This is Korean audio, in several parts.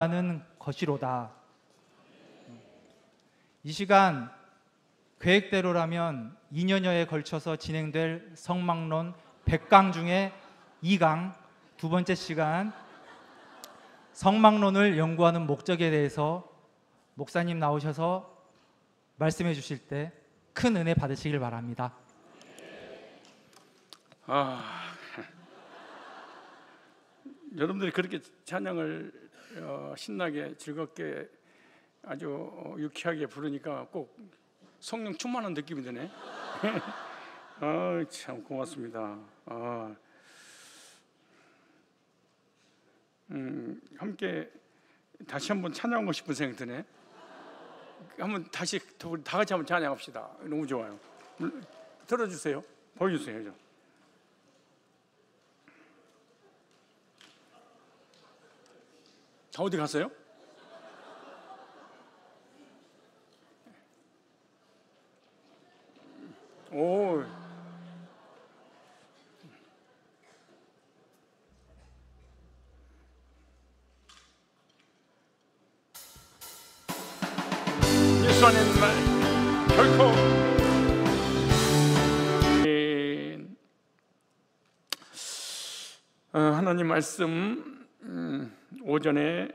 하는 것이로다. 이 시간 계획대로라면 2년여에 걸쳐서 진행될 성막론 100강 중에 2강, 두 번째 시간 성막론을 연구하는 목적에 대해서 목사님 나오셔서 말씀해 주실 때 큰 은혜 받으시길 바랍니다. 여러분들이 그렇게 찬양을 신나게 즐겁게 아주 유쾌하게 부르니까 꼭 성령 충만한 느낌이 드네. 참 고맙습니다. 함께 다시 한번 찬양하고 싶은 생각이 드네. 한번 다시 다 같이 한번 찬양합시다. 너무 좋아요. 들어주세요. 보여주세요. 어디 갔어요? 오. 예수 안에 있는 날 결코 하나님 말씀 오전에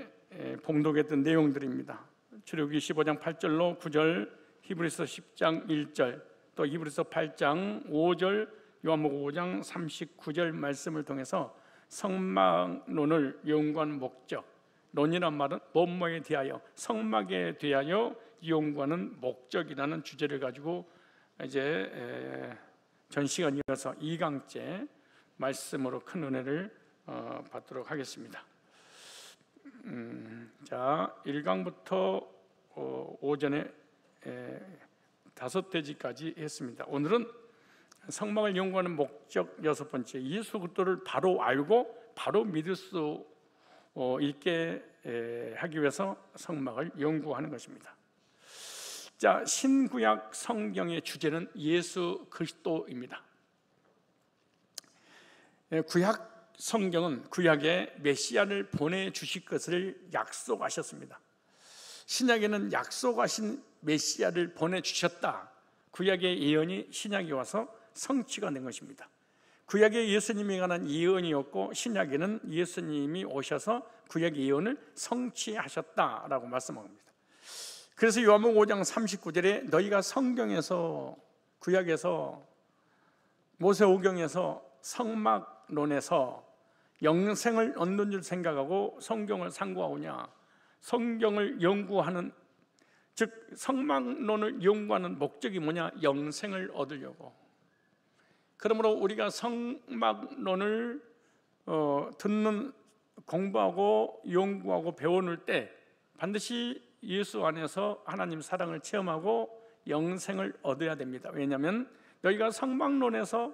봉독했던 내용들입니다. 출애굽기 15장 8절로 9절, 히브리서 10장 1절, 또 히브리서 8장 5절, 요한복음 5장 39절 말씀을 통해서 성막론을 연구하는 목적, 논이란 말은 뭐뭐에 대하여, 성막에 대하여 연구하는 목적이라는 주제를 가지고 이제 전 시간 이어서 2강째 말씀으로 큰 은혜를 받도록 하겠습니다. 자, 1강부터 오전에 5대지까지 했습니다. 오늘은 성막을 연구하는 목적 6번째, 예수 그리스도를 바로 알고 바로 믿을 수 있게 하기 위해서 성막을 연구하는 것입니다. 자, 신구약 성경의 주제는 예수 그리스도입니다. 구약 성경은 구약에 메시아를 보내주실 것을 약속하셨습니다. 신약에는 약속하신 메시아를 보내주셨다. 구약의 예언이 신약에 와서 성취가 된 것입니다. 구약의 예수님에 관한 예언이었고, 신약에는 예수님이 오셔서 구약의 예언을 성취하셨다라고 말씀합니다. 그래서 요한복음 5장 39절에 너희가 성경에서, 구약에서, 모세오경에서, 성막론에서 영생을 얻는 줄 생각하고 성경을 상고하오냐, 성경을 연구하는, 즉 성막론을 연구하는 목적이 뭐냐? 영생을 얻으려고. 그러므로 우리가 성막론을 듣는, 공부하고 연구하고 배워놓을 때 반드시 예수 안에서 하나님 사랑을 체험하고 영생을 얻어야 됩니다. 왜냐하면 너희가 성막론에서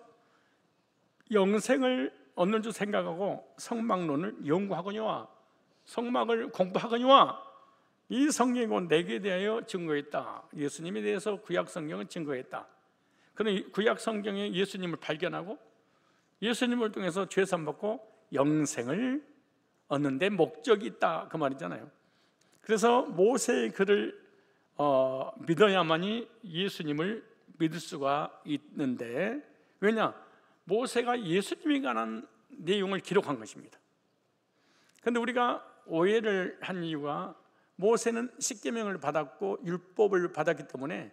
영생을 얻는 줄 생각하고 성막론을 연구하거니와 성막을 공부하거니와 이 성경이 곧 내게 대하여 증거했다. 예수님에 대해서 구약 성경은 증거했다. 그런 구약 성경에 예수님을 발견하고 예수님을 통해서 죄산 받고 영생을 얻는 데 목적이 있다, 그 말이잖아요. 그래서 모세의 글을 믿어야만이 예수님을 믿을 수가 있는데, 왜냐? 모세가 예수님에 관한 내용을 기록한 것입니다. 그런데 우리가 오해를 한 이유가, 모세는 십계명을 받았고 율법을 받았기 때문에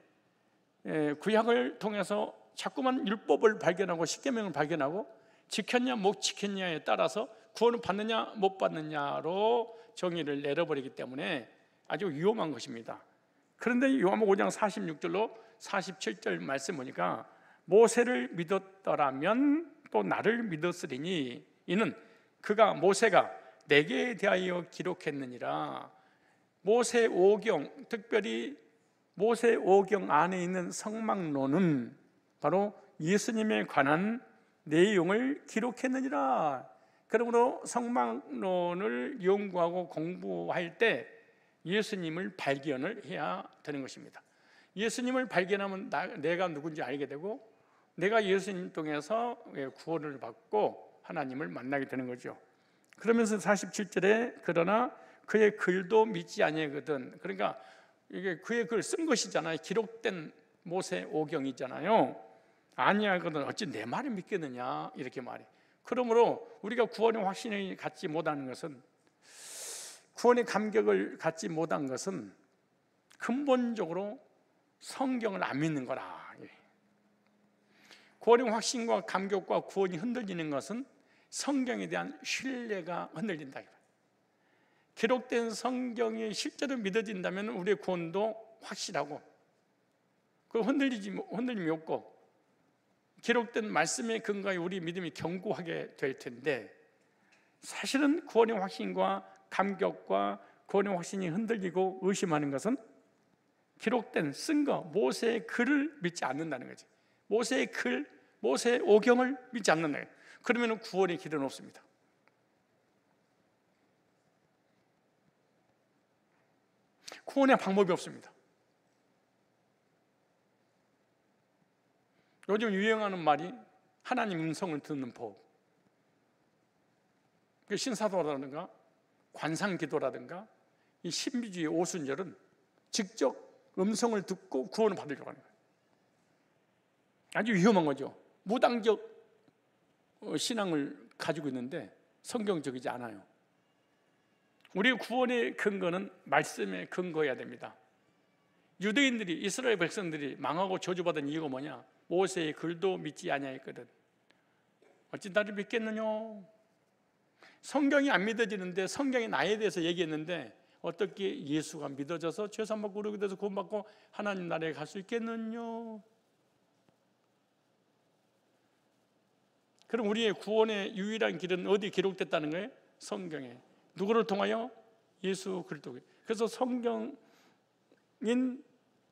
구약을 통해서 자꾸만 율법을 발견하고 십계명을 발견하고 지켰냐 못 지켰냐에 따라서 구원을 받느냐 못 받느냐로 정의를 내려버리기 때문에 아주 위험한 것입니다. 그런데 요한복음 5장 46절로 47절 말씀 보니까 모세를 믿었더라면 또 나를 믿었으리니 이는 그가, 모세가 내게 대하여 기록했느니라. 모세 오경, 특별히 모세 오경 안에 있는 성막론은 바로 예수님에 관한 내용을 기록했느니라. 그러므로 성막론을 연구하고 공부할 때 예수님을 발견을 해야 되는 것입니다. 예수님을 발견하면 내가 누군지 알게 되고, 내가 예수님 통해서 구원을 받고 하나님을 만나게 되는 거죠. 그러면서 47절에 그러나 그의 글도 믿지 아니하거든. 그러니까 이게 그의 글 쓴 것이잖아요. 기록된 모세 오경이잖아요. 아니하거든 어찌 내 말을 믿겠느냐 이렇게 말해. 그러므로 우리가 구원의 확신을 갖지 못하는 것은, 구원의 감격을 갖지 못한 것은 근본적으로 성경을 안 믿는 거라. 구원의 확신과 감격과 구원이 흔들리는 것은 성경에 대한 신뢰가 흔들린다. 기록된 성경이 실제로 믿어진다면 우리의 구원도 확실하고 그 흔들림이 없고 기록된 말씀에 근거해 우리 믿음이 견고하게 될 텐데, 사실은 구원의 확신과 감격과 구원의 확신이 흔들리고 의심하는 것은 기록된 쓴 거, 모세의 글을 믿지 않는다는 거지. 모세의 글, 모세의 오경을 믿지 않는다. 그러면 구원의 길은 없습니다. 구원의 방법이 없습니다. 요즘 유행하는 말이 하나님 음성을 듣는 법. 신사도라든가 관상기도라든가 이 신비주의 오순절은 직접 음성을 듣고 구원을 받으려고 하는 거예요. 아주 위험한 거죠. 무당적 신앙을 가지고 있는데 성경적이지 않아요. 우리의 구원의 근거는 말씀에 근거해야 됩니다. 유대인들이, 이스라엘 백성들이 망하고 저주받은 이유가 뭐냐? 모세의 글도 믿지 아니하였거든. 어찌 나를 믿겠느냐? 성경이 안 믿어지는데 성경이 나에 대해서 얘기했는데 어떻게 예수가 믿어져서 죄사함받고 의롭게 돼서 구원받고 하나님 나라에 갈 수 있겠느냐? 그럼 우리의 구원의 유일한 길은 어디에 기록됐다는 거예요? 성경에. 누구를 통하여? 예수 그리스도. 그래서 성경인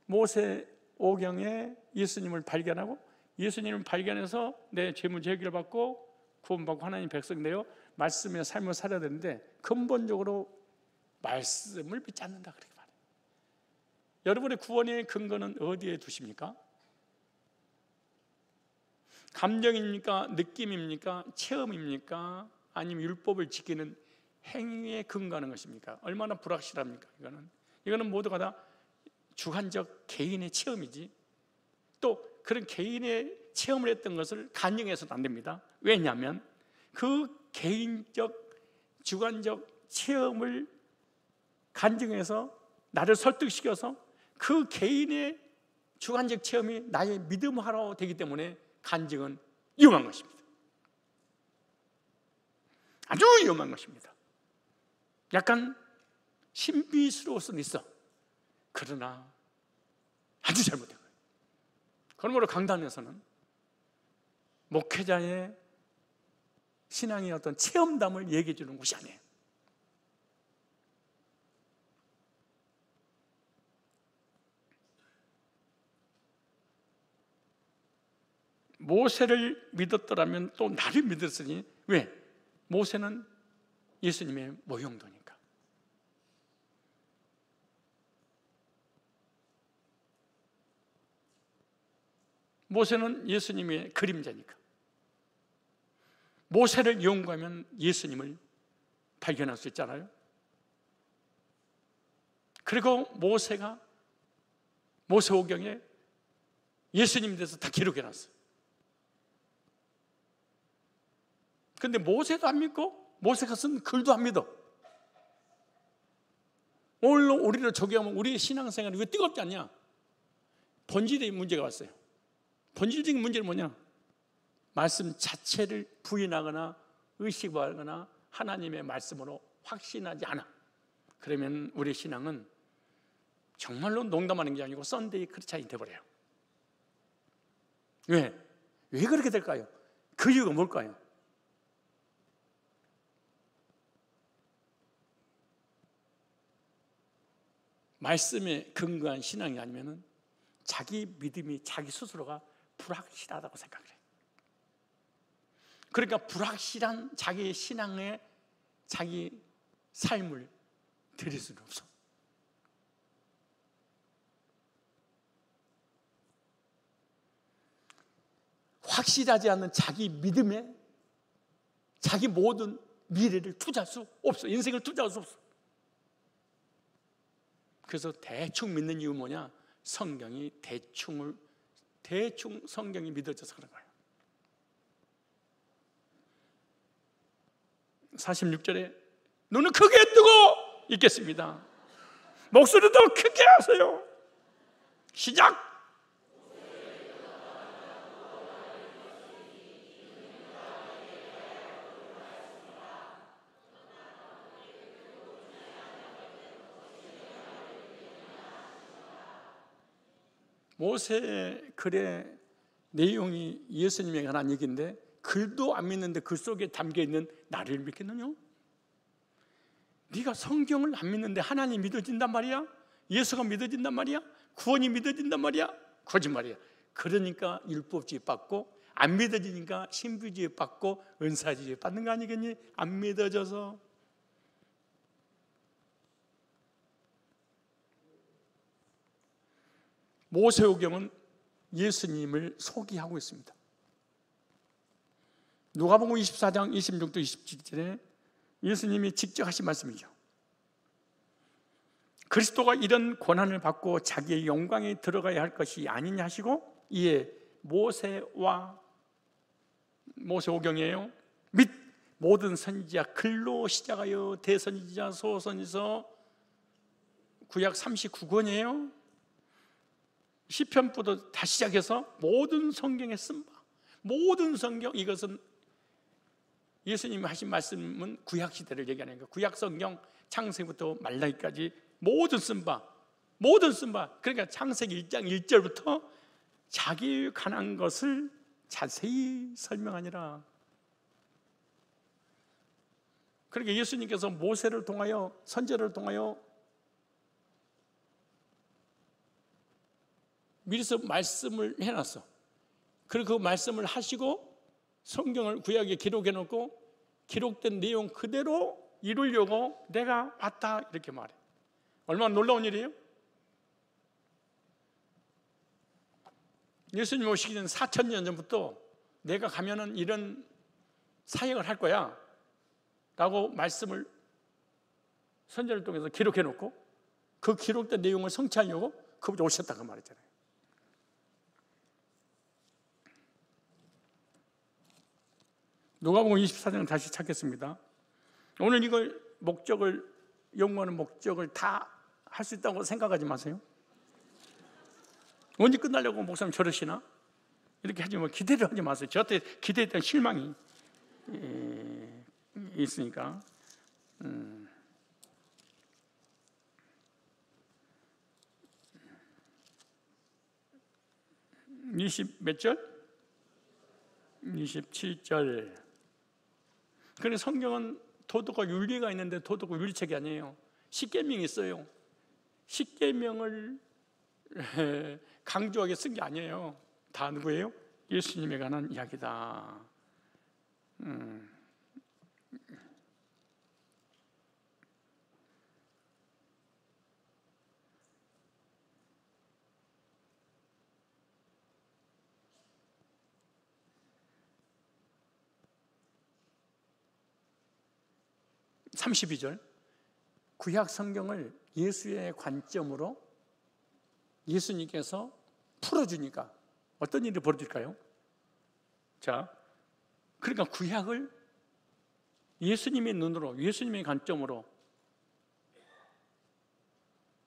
모세 오경에 예수님을 발견하고 예수님을 발견해서 내 죄문제 해결받고 구원받고 하나님 백성 되어 말씀의 삶을 살아야 되는데 근본적으로 말씀을 믿지 않는다 그렇게 말해요. 여러분의 구원의 근거는 어디에 두십니까? 감정입니까? 느낌입니까? 체험입니까? 아니면 율법을 지키는 행위에 근거하는 것입니까? 얼마나 불확실합니까? 이거는 모두가 다 주관적 개인의 체험이지, 또 그런 개인의 체험을 했던 것을 간증해서는 안 됩니다. 왜냐하면 그 개인적 주관적 체험을 간증해서 나를 설득시켜서 그 개인의 주관적 체험이 나의 믿음하러 되기 때문에 간증은 위험한 것입니다. 아주 위험한 것입니다. 약간 신비스러울 수는 있어. 그러나 아주 잘못된 거예요. 그러므로 강단에서는 목회자의 신앙의 어떤 체험담을 얘기해 주는 곳이 아니에요. 모세를 믿었더라면 또 나를 믿었으니, 왜? 모세는 예수님의 모형도니까. 모세는 예수님의 그림자니까. 모세를 연구하면 예수님을 발견할 수 있잖아요. 그리고 모세가 모세오경에 예수님에 대해서 다 기록해놨어요. 근데 모세도 안 믿고 모세가 쓴 글도 안 믿어. 오늘 우리를 적용하면 우리의 신앙생활이 왜 뜨겁지 않냐? 본질의 문제가 왔어요. 본질적인 문제는 뭐냐? 말씀 자체를 부인하거나 의식하거나 하나님의 말씀으로 확신하지 않아. 그러면 우리의 신앙은 정말로 농담하는 게 아니고 썬데이 크리스찬이 돼버려요. 왜 그렇게 될까요? 그 이유가 뭘까요? 말씀에 근거한 신앙이 아니면은 자기 믿음이 자기 스스로가 불확실하다고 생각을 해요. 그러니까 불확실한 자기의 신앙에 자기 삶을 드릴 수는 없어. 확실하지 않는 자기 믿음에 자기 모든 미래를 투자할 수 없어. 인생을 투자할 수 없어. 그래서 대충 믿는 이유 뭐냐? 성경이 대충 성경이 믿어져서 그런 거예요. 46절에 눈을 크게 뜨고 읽겠습니다. 목소리 더 크게 하세요. 시작. 모세의 글의 내용이 예수님에 관한 얘기인데 글도 안 믿는데 글 속에 담겨있는 나를 믿겠느냐? 네가 성경을 안 믿는데 하나님 믿어진단 말이야? 예수가 믿어진단 말이야? 구원이 믿어진단 말이야? 거짓말이야. 그러니까 율법주의 받고 안 믿어지니까 신부주의 받고 은사주의 받는 거 아니겠니? 안 믿어져서. 모세오경은 예수님을 소개하고 있습니다. 누가복음 24장 26도 27절에 예수님이 직접 하신 말씀이죠. 그리스도가 이런 고난을 받고 자기의 영광에 들어가야 할 것이 아니냐 하시고 이에 모세오경이에요. 및 모든 선지자 글로 시작하여 대선지자 소선지서 구약 39권이에요. 시편부터 다시 시작해서 모든 성경에 쓴 바, 모든 성경, 이것은 예수님이 하신 말씀은 구약 시대를 얘기하는 거예요. 구약 성경 창세기부터 말라기까지 모든 쓴 바, 그러니까 창세기 1장 1절부터 자기에 관한 것을 자세히 설명하니라. 그러니까 예수님께서 모세를 통하여, 선지자를 통하여 미리서 말씀을 해놨어. 그리고 그 말씀을 하시고 성경을 구약에 기록해 놓고 기록된 내용 그대로 이루려고 내가 왔다 이렇게 말해. 얼마나 놀라운 일이에요? 예수님 오시기 전 4,000년 전부터 내가 가면은 이런 사역을 할 거야 라고 말씀을 선지자를 통해서 기록해 놓고 그 기록된 내용을 성취하려고 그분이 오셨다고 말했잖아요. 누가복음 24장 다시 찾겠습니다. 오늘 이걸 연구하는 목적을 다 할 수 있다고 생각하지 마세요. 언제 끝나려고 목사님 저러시나? 이렇게 하지 뭐 기대를 하지 마세요. 저한테 기대했던 실망이 있으니까. 20 몇 절? 27절. 그런데 성경은 도덕과 윤리가 있는데 도덕과 윤리책이 아니에요. 십계명이 있어요. 십계명을 강조하게 쓴 게 아니에요. 다 누구예요? 예수님에 관한 이야기다. 32절. 구약 성경을 예수의 관점으로 예수님께서 풀어주니까 어떤 일이 벌어질까요? 자, 그러니까 구약을 예수님의 눈으로, 예수님의 관점으로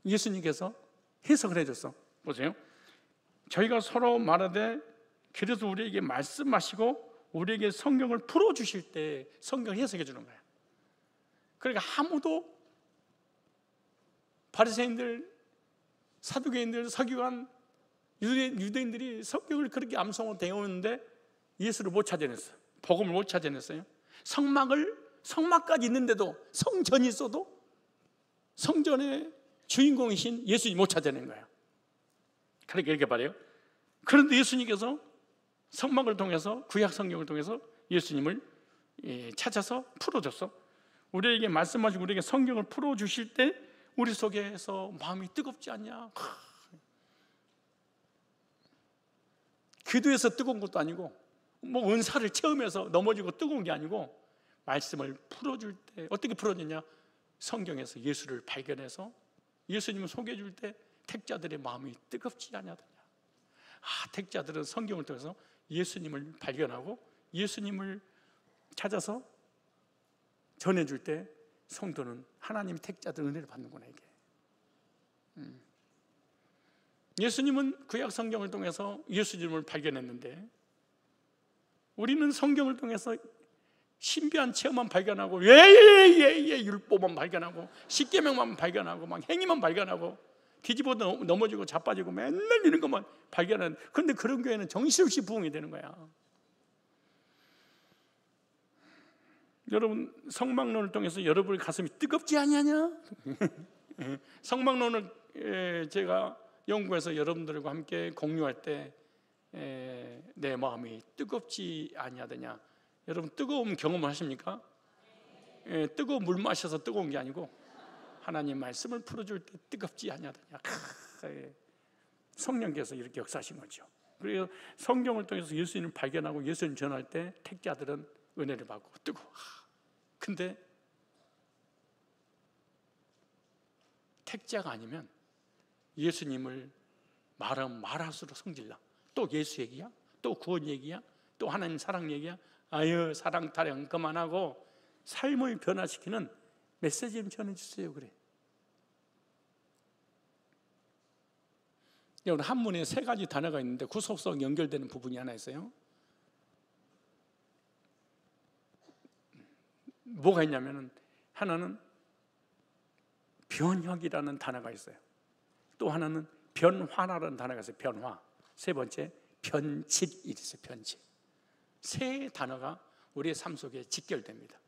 예수님께서 해석을 해줬어. 보세요. 저희가 서로 말하되 그래서 우리에게 말씀하시고 우리에게 성경을 풀어주실 때 성경을 해석해 주는 거예요. 그러니까 아무도 바리새인들, 사두개인들, 서기관, 유대인들이 성경을 그렇게 암송으로 배우는데 예수를 못 찾아냈어요. 복음을 못 찾아냈어요. 성막까지 있는데도, 성전이 있어도 성전의 주인공이신 예수님 못 찾아낸 거예요. 그렇게 이렇게 말해요. 그런데 예수님께서 성막을 통해서, 구약 성경을 통해서 예수님을 찾아서 풀어줬어. 우리에게 말씀하시고 우리에게 성경을 풀어주실 때 우리 속에서 마음이 뜨겁지 않냐? 기도해서 뜨거운 것도 아니고 뭐 은사를 체험해서 넘어지고 뜨거운 게 아니고 말씀을 풀어줄 때 어떻게 풀어주냐? 성경에서 예수를 발견해서 예수님을 소개해 줄 때 택자들의 마음이 뜨겁지 않냐더냐. 택자들은 성경을 통해서 예수님을 발견하고 예수님을 찾아서 전해줄 때 성도는 하나님 택자들 은혜를 받는구나 이게. 예수님은 구약 성경을 통해서 예수님을 발견했는데 우리는 성경을 통해서 신비한 체험만 발견하고 예예예예 율법만 발견하고 십계명만 발견하고 막 행위만 발견하고 뒤집어 넘어지고 자빠지고 맨날 이런 것만 발견하는. 그런데 그런 교회는 정신없이 부흥이 되는 거야. 여러분 성막론을 통해서 여러분의 가슴이 뜨겁지 아니하냐? 성막론을 제가 연구해서 여러분들과 함께 공유할 때 내 마음이 뜨겁지 아니하더냐. 여러분 뜨거운 경험을 하십니까? 뜨거운 물 마셔서 뜨거운 게 아니고 하나님 말씀을 풀어줄 때 뜨겁지 아니하더냐. 성령께서 이렇게 역사하신 거죠. 그래서 성경을 통해서 예수님을 발견하고 예수님 전할 때 택자들은 은혜를 받고 뜨거워. 근데 택자가 아니면 예수님을 말하면 말할수록 성질나. 또 예수 얘기야? 또 구원 얘기야? 또 하나님 사랑 얘기야? 아유 사랑 타령 그만하고 삶을 변화시키는 메시지 좀 전해주세요. 그래. 여러분 한문에 세 가지 단어가 있는데 구속성 연결되는 부분이 하나 있어요. 뭐가 있냐면은 하나는 변혁이라는 단어가 있어요. 또 하나는 변화라는 단어가 있어요. 변화. 세 번째 변질이 있어요. 변질. 세 단어가 우리의 삶 속에 직결됩니다.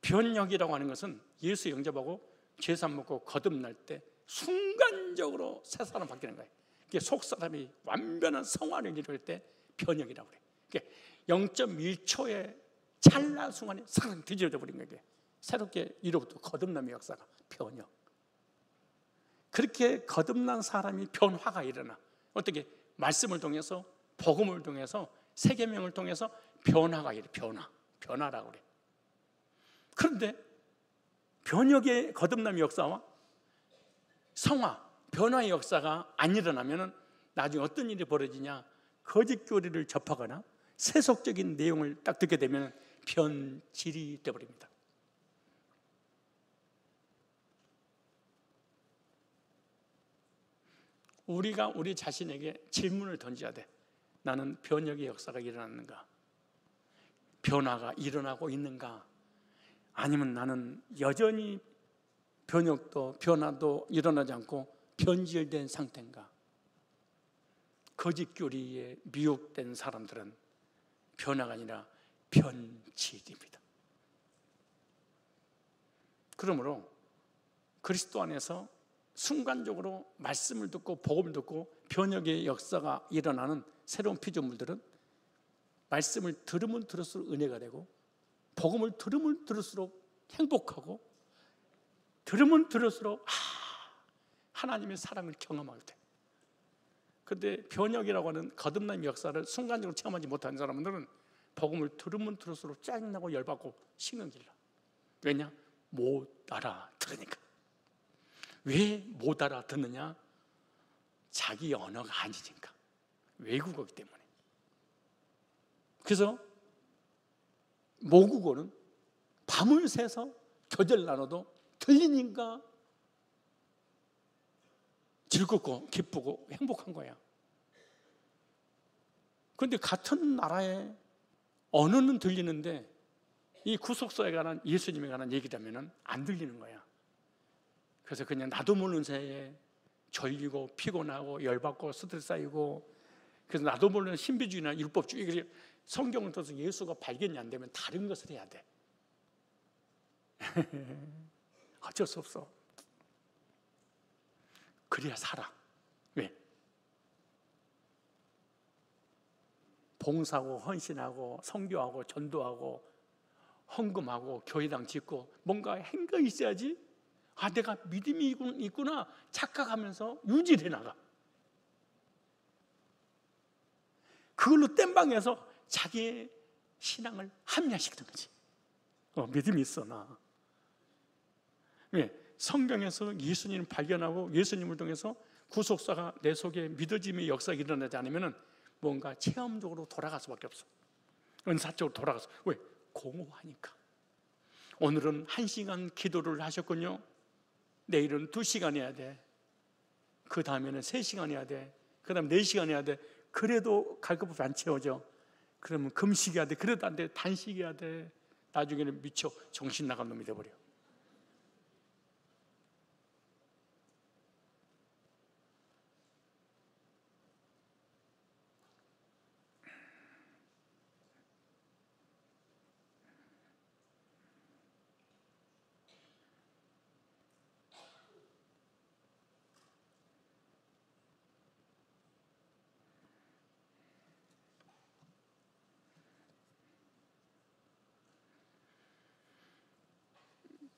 변혁이라고 하는 것은 예수 영접하고 죄산 먹고 거듭날 때 순간적으로 새 사람 바뀌는 거예요. 이게 속 사람이 완전한 성화를 이룰 때 변혁이라고 그래요. 이게 0.1초의 찰나 순간에 싹 뒤집어져 버린 거예요. 새롭게 이로부터 거듭남의 역사가 변혁. 그렇게 거듭난 사람이 변화가 일어나. 어떻게? 말씀을 통해서 복음을 통해서 세계명을 통해서 변화가 일어나. 변화라고 그래. 그런데 변혁의 거듭남의 역사와 성화, 변화의 역사가 안 일어나면 나중에 어떤 일이 벌어지냐? 거짓 교리를 접하거나 세속적인 내용을 딱 듣게 되면 변질이 되어버립니다. 우리가 우리 자신에게 질문을 던져야 돼. 나는 변혁의 역사가 일어났는가? 변화가 일어나고 있는가? 아니면 나는 여전히 변혁도 변화도 일어나지 않고 변질된 상태인가? 거짓 교리에 미혹된 사람들은 변화가 아니라 변질입니다. 그러므로 그리스도 안에서 순간적으로 말씀을 듣고 복음을 듣고 변혁의 역사가 일어나는 새로운 피조물들은 말씀을 들으면 들을수록 은혜가 되고 복음을 들으면 들을수록 행복하고 들으면 들을수록 하나님의 사랑을 경험하게 돼. 그런데 변혁이라고 하는 거듭남의 역사를 순간적으로 체험하지 못한 사람들은 복음을 들으면 들을수록 짜증나고 열받고 신경질나. 왜냐? 못 알아들으니까. 왜 못 알아듣느냐? 자기 언어가 아니니까. 외국어이기 때문에. 그래서 모국어는 밤을 새서 교제를 나눠도 들리니까 즐겁고 기쁘고 행복한 거야. 그런데 같은 나라의 언어는 들리는데 이 구속사에 관한 예수님에 관한 얘기라면 안 들리는 거야. 그래서 그냥 나도 모르는 새에 졸리고 피곤하고 열받고 스트레스 쌓이고, 그래서 나도 모르는 신비주의나 율법주의, 성경을 통해서 예수가 발견이 안 되면 다른 것을 해야 돼. 어쩔 수 없어. 그래야 살아. 왜? 봉사하고 헌신하고 선교하고 전도하고 헌금하고 교회당 짓고 뭔가 행가 있어야지. 내가 믿음이 있구나 착각하면서 유지해 나가. 그걸로 땜방해서 자기의 신앙을 합리화시키는 거지. 믿음이 있어 나. 왜? 성경에서 예수님을 발견하고 예수님을 통해서 구속사가 내 속에 믿어짐의 역사가 일어나지 않으면 뭔가 체험적으로 돌아갈 수밖에 없어. 은사적으로 돌아가서. 왜? 공허하니까. 오늘은 1시간 기도를 하셨군요. 내일은 2시간 해야 돼. 그 다음에는 3시간 해야 돼. 그 다음 4시간 해야 돼. 그래도 갈급없이 안 채워져. 그러면 금식해야 돼. 그래도 안 돼. 단식해야 돼. 나중에는 미쳐 정신 나간 놈이 돼버려.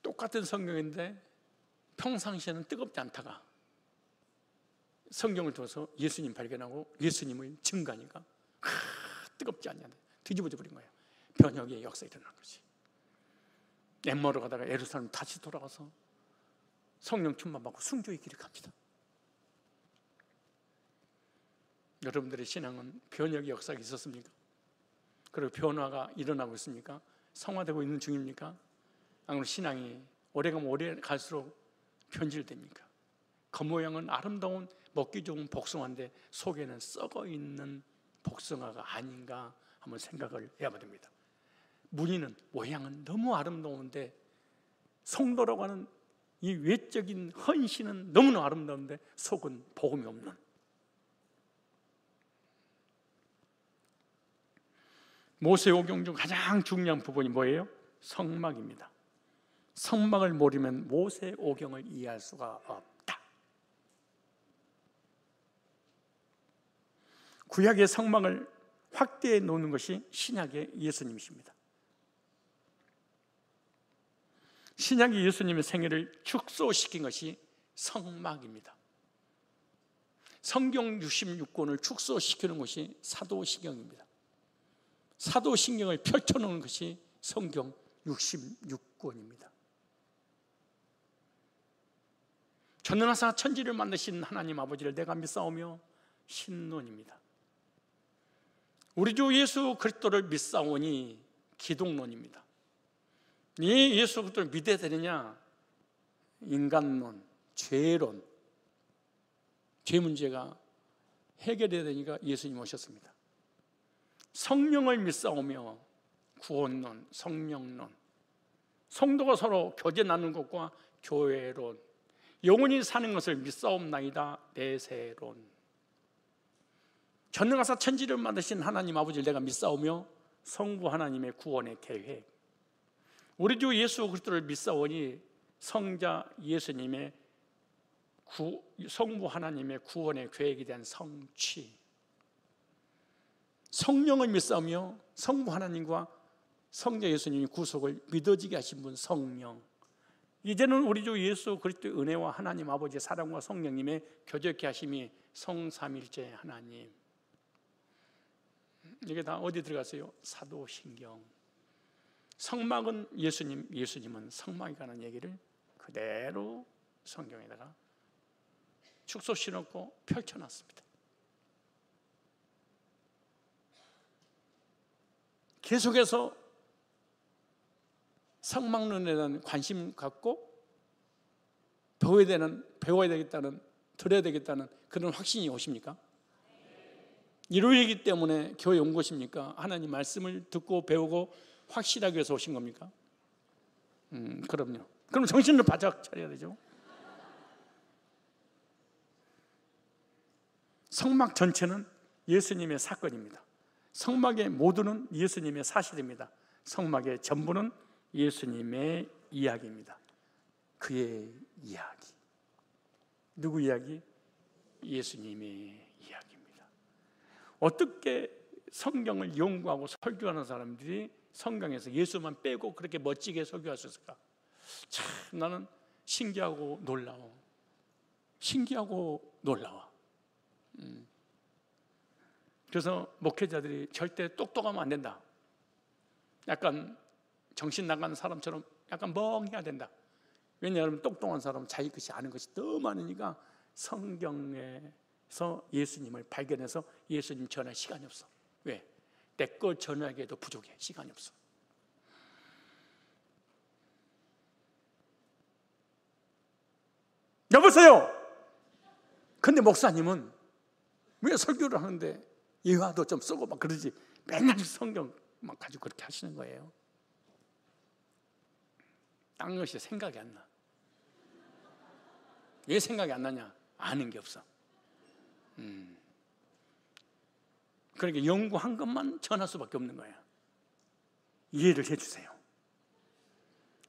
똑같은 성경인데 평상시에는 뜨겁지 않다가 성경을 통해서 예수님 발견하고 예수님을 증거하니까 뜨겁지 않냐, 뒤집어져 버린 거예요. 변혁의 역사가 일어난 것이. 엠마오로 가다가 예루살렘 다시 돌아가서 성령 충만받고 순교의 길을 갑니다. 여러분들의 신앙은 변혁의 역사가 있었습니까? 그리고 변화가 일어나고 있습니까? 성화되고 있는 중입니까? 아무래도 신앙이 오래가면 오래 갈수록 변질됩니까? 겉모양은 아름다운 먹기 좋은 복숭아인데 속에는 썩어 있는 복숭아가 아닌가 한번 생각을 해야 됩니다. 무늬는 모양은 너무 아름다운데 성도라고 하는 이 외적인 헌신은 너무나 아름다운데 속은 복음이 없는. 모세오경 중 가장 중요한 부분이 뭐예요? 성막입니다. 성막을 모르면 모세오경을 이해할 수가 없다. 구약의 성막을 확대해 놓는 것이 신약의 예수님이십니다. 신약의 예수님의 생애를 축소시킨 것이 성막입니다. 성경 66권을 축소시키는 것이 사도신경입니다. 사도신경을 펼쳐놓은 것이 성경 66권입니다. 전능하사 천지를 만드신 하나님 아버지를 내가 믿사오며 신론입니다. 우리 주 예수 그리스도를 믿사오니 기독론입니다. 이 예수 그리스도를 믿어야 되느냐? 인간론, 죄론, 죄 문제가 해결해야 되니까 예수님 오셨습니다. 성령을 믿사오며 구원론, 성령론, 성도가 서로 교제 나누는 것과 교회론, 영원히 사는 것을 믿사옵나이다 내세론. 전능하사 천지를 만드신 하나님 아버지를 내가 믿사오며 성부 하나님의 구원의 계획, 우리 주 예수 그리스도를 믿사오니 성자 예수님의 성부 하나님의 구원의 계획에 대한 성취, 성령을 믿사오며 성부 하나님과 성자 예수님의 구속을 믿어지게 하신 분 성령, 이제는 우리 주 예수 그리스도의 은혜와 하나님 아버지의 사랑과 성령님의 교제케 하심이 성삼일째 하나님. 이게 다 어디 들어갔어요? 사도신경. 성막은 예수님, 예수님은 성막이라는 얘기를 그대로 성경에다가 축소시놓고 펼쳐놨습니다. 계속해서 성막론에 대한 관심 갖고 배워야 되겠다는, 들어야 되겠다는 그런 확신이 오십니까? 이루어지기 때문에 교회에 온 것입니까? 하나님 말씀을 듣고 배우고 확실하게 해서 오신 겁니까? 그럼요. 그럼 정신을 바짝 차려야 되죠. 성막 전체는 예수님의 사건입니다. 성막의 모두는 예수님의 사실입니다. 성막의 전부는 예수님의 이야기입니다. 그의 이야기. 누구 이야기? 예수님의 이야기입니다. 어떻게 성경을 연구하고 설교하는 사람들이 성경에서 예수만 빼고 그렇게 멋지게 설교할 수 있을까? 참 나는 신기하고 놀라워. 신기하고 놀라워. 그래서 목회자들이 절대 똑똑하면 안 된다. 약간 정신 나간 사람처럼 약간 멍해야 된다. 왜냐하면 똑똑한 사람은 자기 것이 아는 것이 너무 많으니까 성경에서 예수님을 발견해서 예수님 전할 시간이 없어. 왜? 내 거 전하기에도 부족해. 시간이 없어. 여보세요. 근데 목사님은 왜 설교를 하는데 예화도 좀 쓰고 막 그러지, 맨날 성경만 가지고 그렇게 하시는 거예요. 딴 것이 생각이 안 나. 왜 생각이 안 나냐? 아는 게 없어. 그러니까 연구한 것만 전할 수밖에 없는 거야. 이해를 해주세요.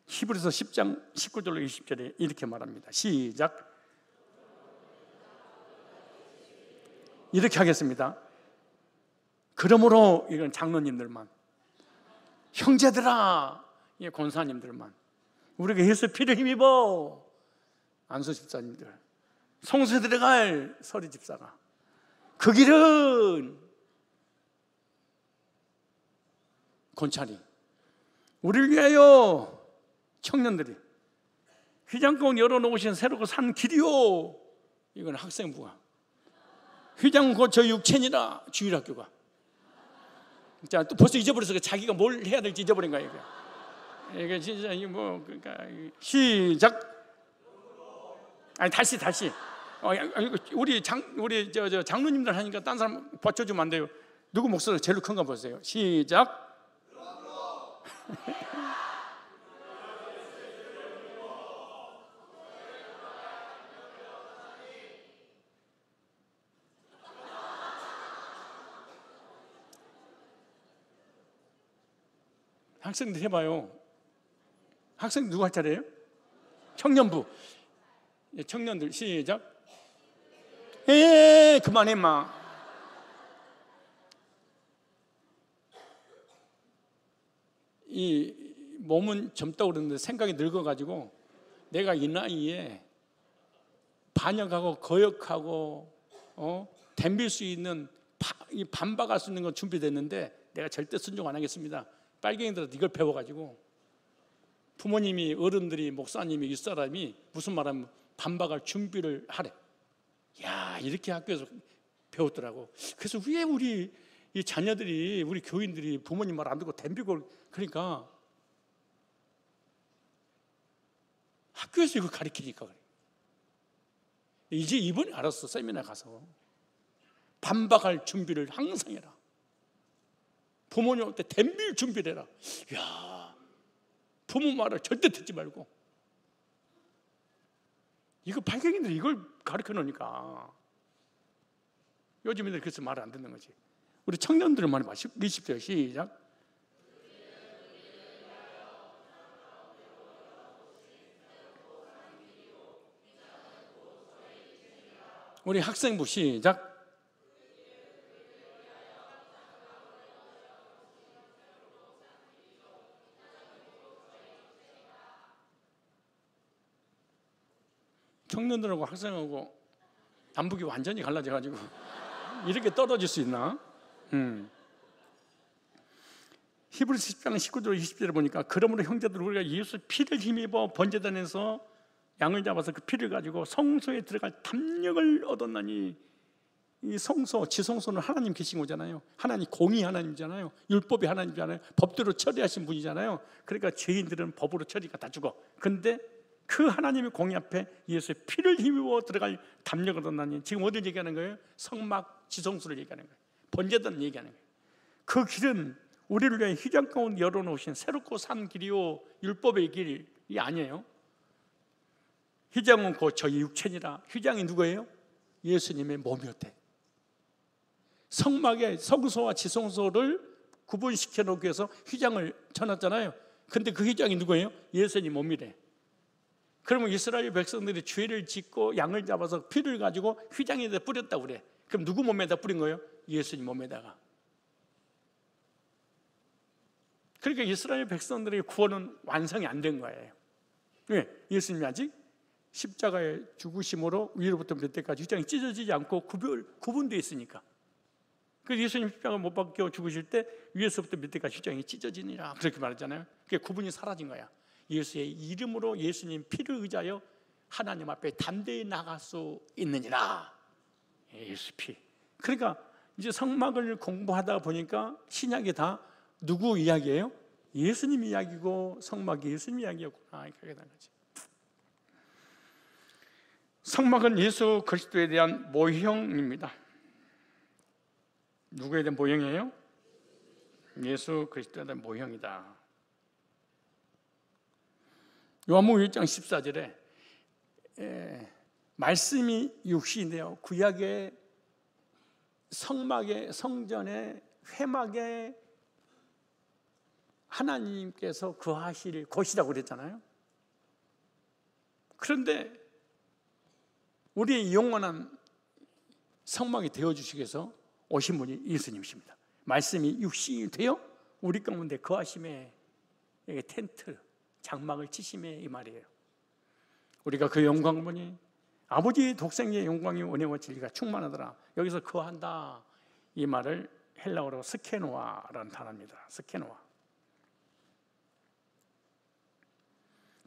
히브리서 10장 19절로 20절에 이렇게 말합니다. 시작. 이렇게 하겠습니다. 그러므로 이건 장로님들만, 형제들아, 이 권사님들만, 우리가 예수 피를 힘입어, 안수 집사님들, 성소에 들어갈 서리 집사가, 그 길은 권찰이, 우리를 위하여 청년들이 휘장국 열어놓으신 새로 산 길이요. 이건 학생부가, 휘장 곧 저 육천이라 주일학교가. 자, 또 벌써 잊어버렸어. 자기가 뭘 해야 될지 잊어버린 거야. 이게 진짜 이게 뭐, 그러니까 시작. 아니 다시. 우리 장로님들 하니까 딴 사람 받쳐주면 안 돼요. 누구 목소리가 제일 큰가 보세요. 시작. 학생들 해봐요. 학생 누구 할 차례예요? 청년부. 청년들 시작. 그만해 마. 이 몸은 젊다고 그러는데 생각이 늙어가지고 내가 이 나이에 반역하고 거역하고 덤빌 수 있는 반박할 수 있는 건 준비됐는데 내가 절대 순종 안 하겠습니다. 빨갱이들한테 이걸 배워가지고 부모님이, 어른들이, 목사님이, 윗사람이 무슨 말하면 반박할 준비를 하래. 야, 이렇게 학교에서 배웠더라고. 그래서 왜 우리 이 자녀들이, 우리 교인들이 부모님 말 안 듣고 덤비고, 그러니까 학교에서 이거 가르치니까 그래. 이제 이번에 알았어. 세미나 가서 반박할 준비를 항상 해라. 부모님한테 덤빌 준비를 해라. 야, 부모 말을 절대 듣지 말고. 이거 발갱이들이 이걸 가르쳐 놓으니까 요즘 애들 그래서 말을 안 듣는 거지. 우리 청년들은 말이 20절 시작. 우리 학생부 시작. 청년들하고 학생하고 남북이 완전히 갈라져가지고 이렇게 떨어질 수 있나? 히브리서 10장 19절 20절에 보니까 그러므로 형제들 우리가 예수 피를 힘입어 번제단에서 양을 잡아서 그 피를 가지고 성소에 들어갈 담력을 얻었나니, 이 성소, 지성소는 하나님 계신 거잖아요. 하나님 공의 하나님이잖아요. 율법이 하나님이잖아요. 법대로 처리하신 분이잖아요. 그러니까 죄인들은 법으로 처리가 다 죽어. 근데 그 하나님의 공의 앞에 예수의 피를 힘입어 들어갈 담력을 얻었나니, 지금 어디를 얘기하는 거예요? 성막 지성소를 얘기하는 거예요. 번제단 얘기하는 거예요. 그 길은 우리를 위해 휘장 가운데 열어놓으신 새롭고 산 길이요, 율법의 길이 아니에요. 휘장은 곧 저희 육체니라. 휘장이 누구예요? 예수님의 몸이었대. 성막의 성소와 지성소를 구분시켜 놓기 위해서 휘장을 쳐놨잖아요. 근데 그 휘장이 누구예요? 예수님 몸이래. 그러면 이스라엘 백성들이 죄를 짓고 양을 잡아서 피를 가지고 휘장에다 뿌렸다고 그래. 그럼 누구 몸에다 뿌린 거예요? 예수님 몸에다가. 그러니까 이스라엘 백성들의 구원은 완성이 안 된 거예요. 왜? 예수님이 아직 십자가의 죽으심으로 위로부터 밑에까지 휘장이 찢어지지 않고 구분되어 있으니까. 그래서 예수님 십자가 못 박혀 죽으실 때 위에서부터 밑에까지 휘장이 찢어지니라 그렇게 말했잖아요. 그게 구분이 사라진 거야. 예수의 이름으로 예수님 피를 의지하여 하나님 앞에 담대히 나갈 수 있느니라. 예수 피. 그러니까 이제 성막을 공부하다 보니까 신약이 다 누구 이야기예요? 예수님 이야기고 성막이 예수님 이야기였구나. 그렇게 된 거지. 성막은 예수 그리스도에 대한 모형입니다. 누구에 대한 모형이에요? 예수 그리스도에 대한 모형이다. 요한복음 1장 14절에 말씀이 육신이되어 구약의 성막의 성전의 회막에 하나님께서 거하실 곳이라고 그랬잖아요. 그런데 우리의 영원한 성막이 되어주시기 위해서 오신 분이 예수님이십니다. 말씀이 육신이 되어 우리 가운데 거하심에 텐트, 장막을 치심에 이 말이에요. 우리가 그 영광을 보니 아버지의 독생의 영광이 은혜와 진리가 충만하더라. 여기서 거한다 이 말을 헬라어로 스케노아라는 단어입니다. 스케노아.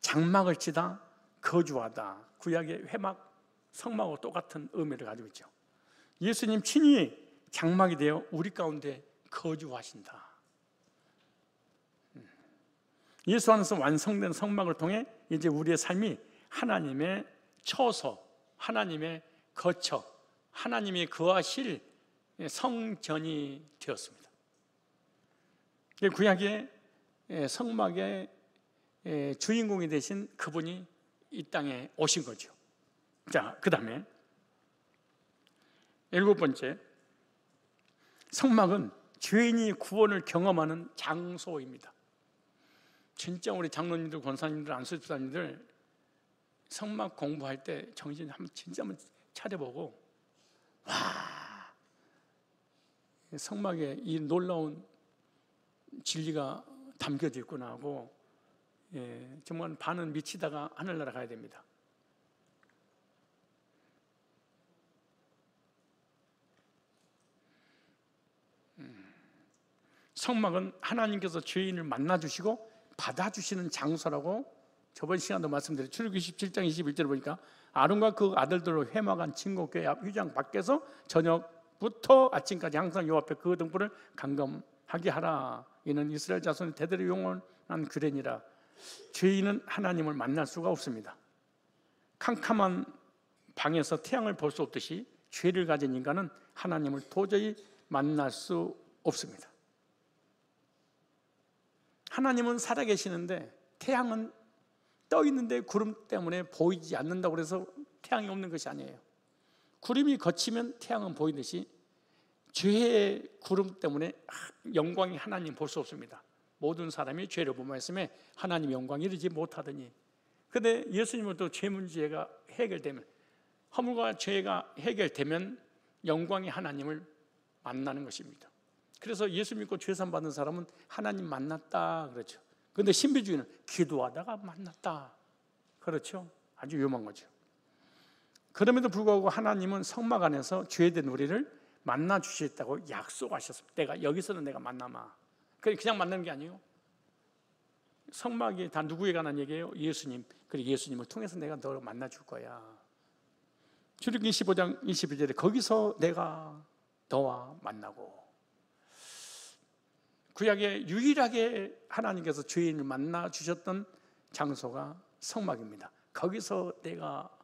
장막을 치다, 거주하다. 구약의 회막, 성막과 똑같은 의미를 가지고 있죠. 예수님 친히 장막이 되어 우리 가운데 거주하신다. 예수 안에서 완성된 성막을 통해 이제 우리의 삶이 하나님의 처소, 하나님의 거처, 하나님이 거하실 성전이 되었습니다. 구약의 성막의 주인공이 되신 그분이 이 땅에 오신 거죠. 자, 그 다음에 7번째, 성막은 죄인이 구원을 경험하는 장소입니다. 진짜 우리 장로님들, 권사님들, 안수집사님들 성막 공부할 때 정신 진짜 한번 차려보고, 와, 성막에 이 놀라운 진리가 담겨져 있구나 하고, 정말 반은 미치다가 하늘나라 가야 됩니다. 성막은 하나님께서 죄인을 만나주시고 받아주시는 장소라고 저번 시간도 말씀드렸죠. 출애굽기 17장 21절을 보니까 아론과 그 아들들로 회막한 진곡교회 앞 휘장 밖에서 저녁부터 아침까지 항상 요 앞에 그 등불을 감감하게 하라. 이는 이스라엘 자손의 대대로 영원한 규례니라. 죄인은 하나님을 만날 수가 없습니다. 캄캄한 방에서 태양을 볼 수 없듯이 죄를 가진 인간은 하나님을 도저히 만날 수 없습니다. 하나님은 살아계시는데 태양은 떠 있는데 구름 때문에 보이지 않는다고 해서 태양이 없는 것이 아니에요. 구름이 걷히면 태양은 보이듯이 죄의 구름 때문에 영광이 하나님 볼 수 없습니다. 모든 사람이 죄를 범하였음에 하나님 영광이 이르지 못하더니, 그런데 예수님은 또 죄 문제가 해결되면, 허물과 죄가 해결되면 영광이 하나님을 만나는 것입니다. 그래서 예수 믿고 죄산 받는 사람은 하나님 만났다 그렇죠. 그런데 신비주의는 기도하다가 만났다 그렇죠. 아주 위험한 거죠. 그럼에도 불구하고 하나님은 성막 안에서 죄된 우리를 만나 주시겠다고 약속하셨습니다. 내가 여기서는 내가 만나마. 그냥 만나는 게 아니에요. 성막이 다 누구에 관한 얘기예요? 예수님. 그리고 예수님을 통해서 내가 너를 만나 줄 거야. 출애굽기 15장 22절에 거기서 내가 너와 만나고, 구약에 유일하게 하나님께서 죄인을 만나 주셨던 장소가 성막입니다. 거기서 내가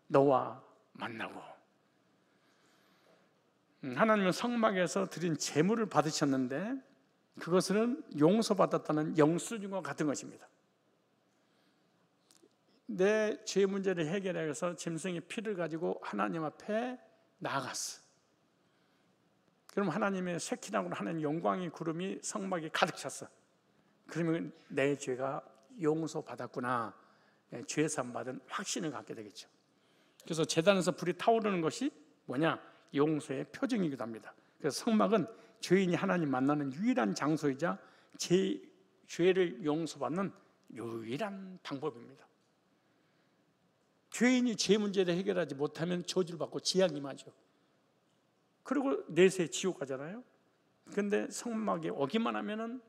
너와 만나고, 하나님은 성막에서 드린 제물을 받으셨는데 그것은 용서받았다는 영수증과 같은 것입니다. 내 죄 문제를 해결하기 위해서 짐승의 피를 가지고 하나님 앞에 나아갔어. 그럼 하나님의 쉐킨하고 하나님 영광의 구름이 성막에 가득 찼어. 그러면 내 죄가 용서받았구나, 죄사함 받은 확신을 갖게 되겠죠. 그래서 제단에서 불이 타오르는 것이 뭐냐? 용서의 표징이기도 합니다. 그래서 성막은 죄인이 하나님 만나는 유일한 장소이자 제 죄를 용서받는 유일한 방법입니다. 죄인이 죄 문제를 해결하지 못하면 저주를 받고 지옥 임하죠. 그리고 내세 지옥 가잖아요. 그런데 성막에 오기만 하면은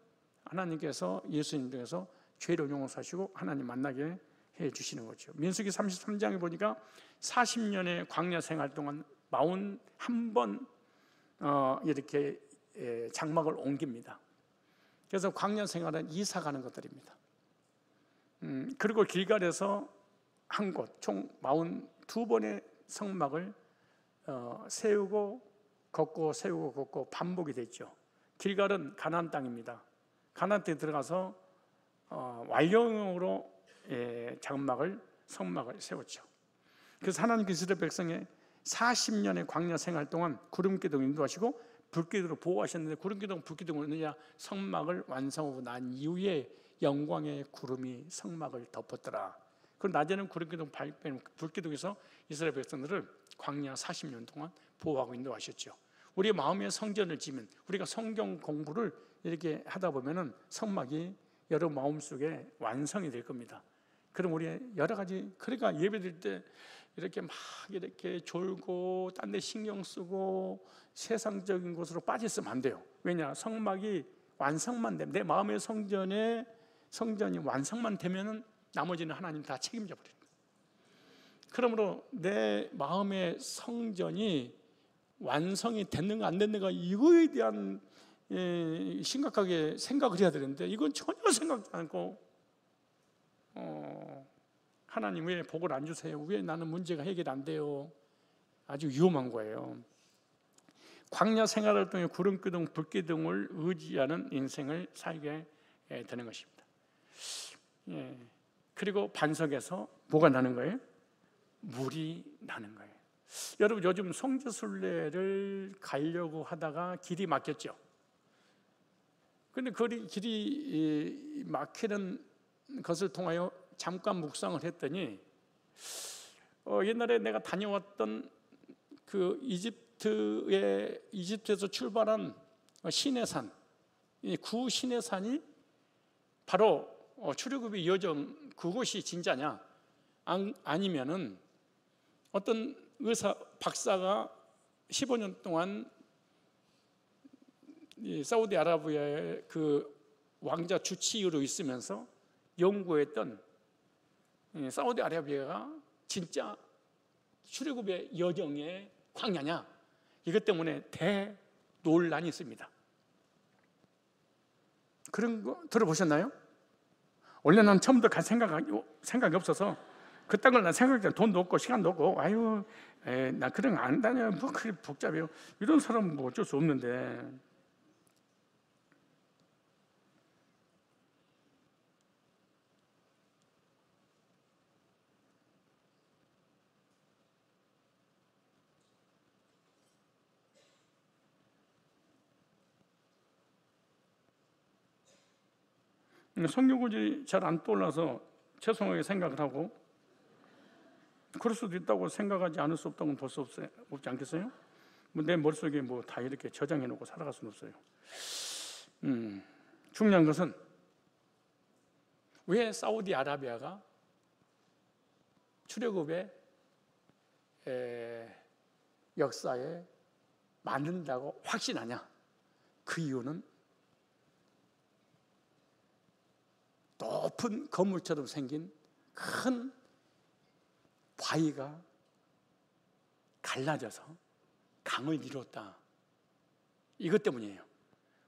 하나님께서 예수님 통해서 죄를 용서하시고 하나님 만나게 해주시는 거죠. 민수기 33장에 보니까 40년의 광야 생활 동안 41번 이렇게 장막을 옮깁니다. 그래서 광야 생활은 이사 가는 것들입니다. 그리고 길갈에서 한 곳, 총 42번의 성막을 세우고 걷고 세우고 걷고 반복이 됐죠. 길갈은 가나안 땅입니다. 가나안 땅에 들어가서 완료형으로 성막을 세웠죠. 그래서 하나님께서 이스라엘 백성의 40년의 광야 생활 동안 구름기둥 인도하시고 불기둥으로 보호하셨는데, 구름기둥 불기둥은 뭐냐, 성막을 완성하고 난 이후에 영광의 구름이 성막을 덮었더라. 그리고 낮에는 구름기둥 불기둥에서 이스라엘 백성들을 광야 40년 동안 보호하고 인도하셨죠. 우리 마음의 성전을 지면, 우리가 성경 공부를 이렇게 하다 보면은 성막이 여러 마음속에 완성이 될 겁니다. 그럼 우리 여러 가지, 그러니까 예배드릴 때 이렇게 막 이렇게 졸고 딴 데 신경 쓰고 세상적인 곳으로 빠졌으면 안 돼요. 왜냐? 성막이 완성만 되면, 내 마음의 성전이 완성만 되면은 나머지는 하나님 다 책임져 버립니다. 그러므로 내 마음의 성전이 완성이 됐는가 안 됐는가, 이거에 대한 심각하게 생각을 해야 되는데, 이건 전혀 생각지 않고 하나님 왜 복을 안 주세요? 왜 나는 문제가 해결 안 돼요? 아주 위험한 거예요. 광야 생활을 통해 구름기둥, 불기둥을 의지하는 인생을 살게 되는 것입니다. 그리고 반석에서 뭐가 나는 거예요? 물이 나는 거예요. 여러분, 요즘 성지순례를 가려고 하다가 길이 막혔죠. 근데 길이 막히는 것을 통하여 잠깐 묵상을 했더니, 옛날에 내가 다녀왔던 그 이집트에서 출발한 시내산, 구 시내산이 바로 출애굽의 여정, 그곳이 진짜냐, 아니면은 어떤 박사가 15년 동안 사우디아라비아의 그 왕자 주치의로 있으면서 연구했던 사우디아라비아가 진짜 출애굽의 여정의 광야냐, 이것 때문에 대논란이 있습니다. 그런 거 들어보셨나요? 원래 난 처음부터 갈 생각이 없어서 그 땅을 난 생각했잖아. 돈도 없고 시간도 없고, 나 그런 거 안 다녀요. 뭐 그렇게 복잡해요. 이런 사람은 뭐 어쩔 수 없는데. 성경구절이 잘 안 떠올라서 죄송하게 생각을 하고, 그럴 수도 있다고 생각하지 않을 수 없다고는 볼 수 없지 않겠어요? 내 머릿속에 뭐 다 이렇게 저장해 놓고 살아갈 수는 없어요. 중요한 것은 왜 사우디아라비아가 출애굽의 역사에 맞는다고 확신하냐? 그 이유는 높은 건물처럼 생긴 큰 바위가 갈라져서 강을 이뤘다, 이것 때문이에요.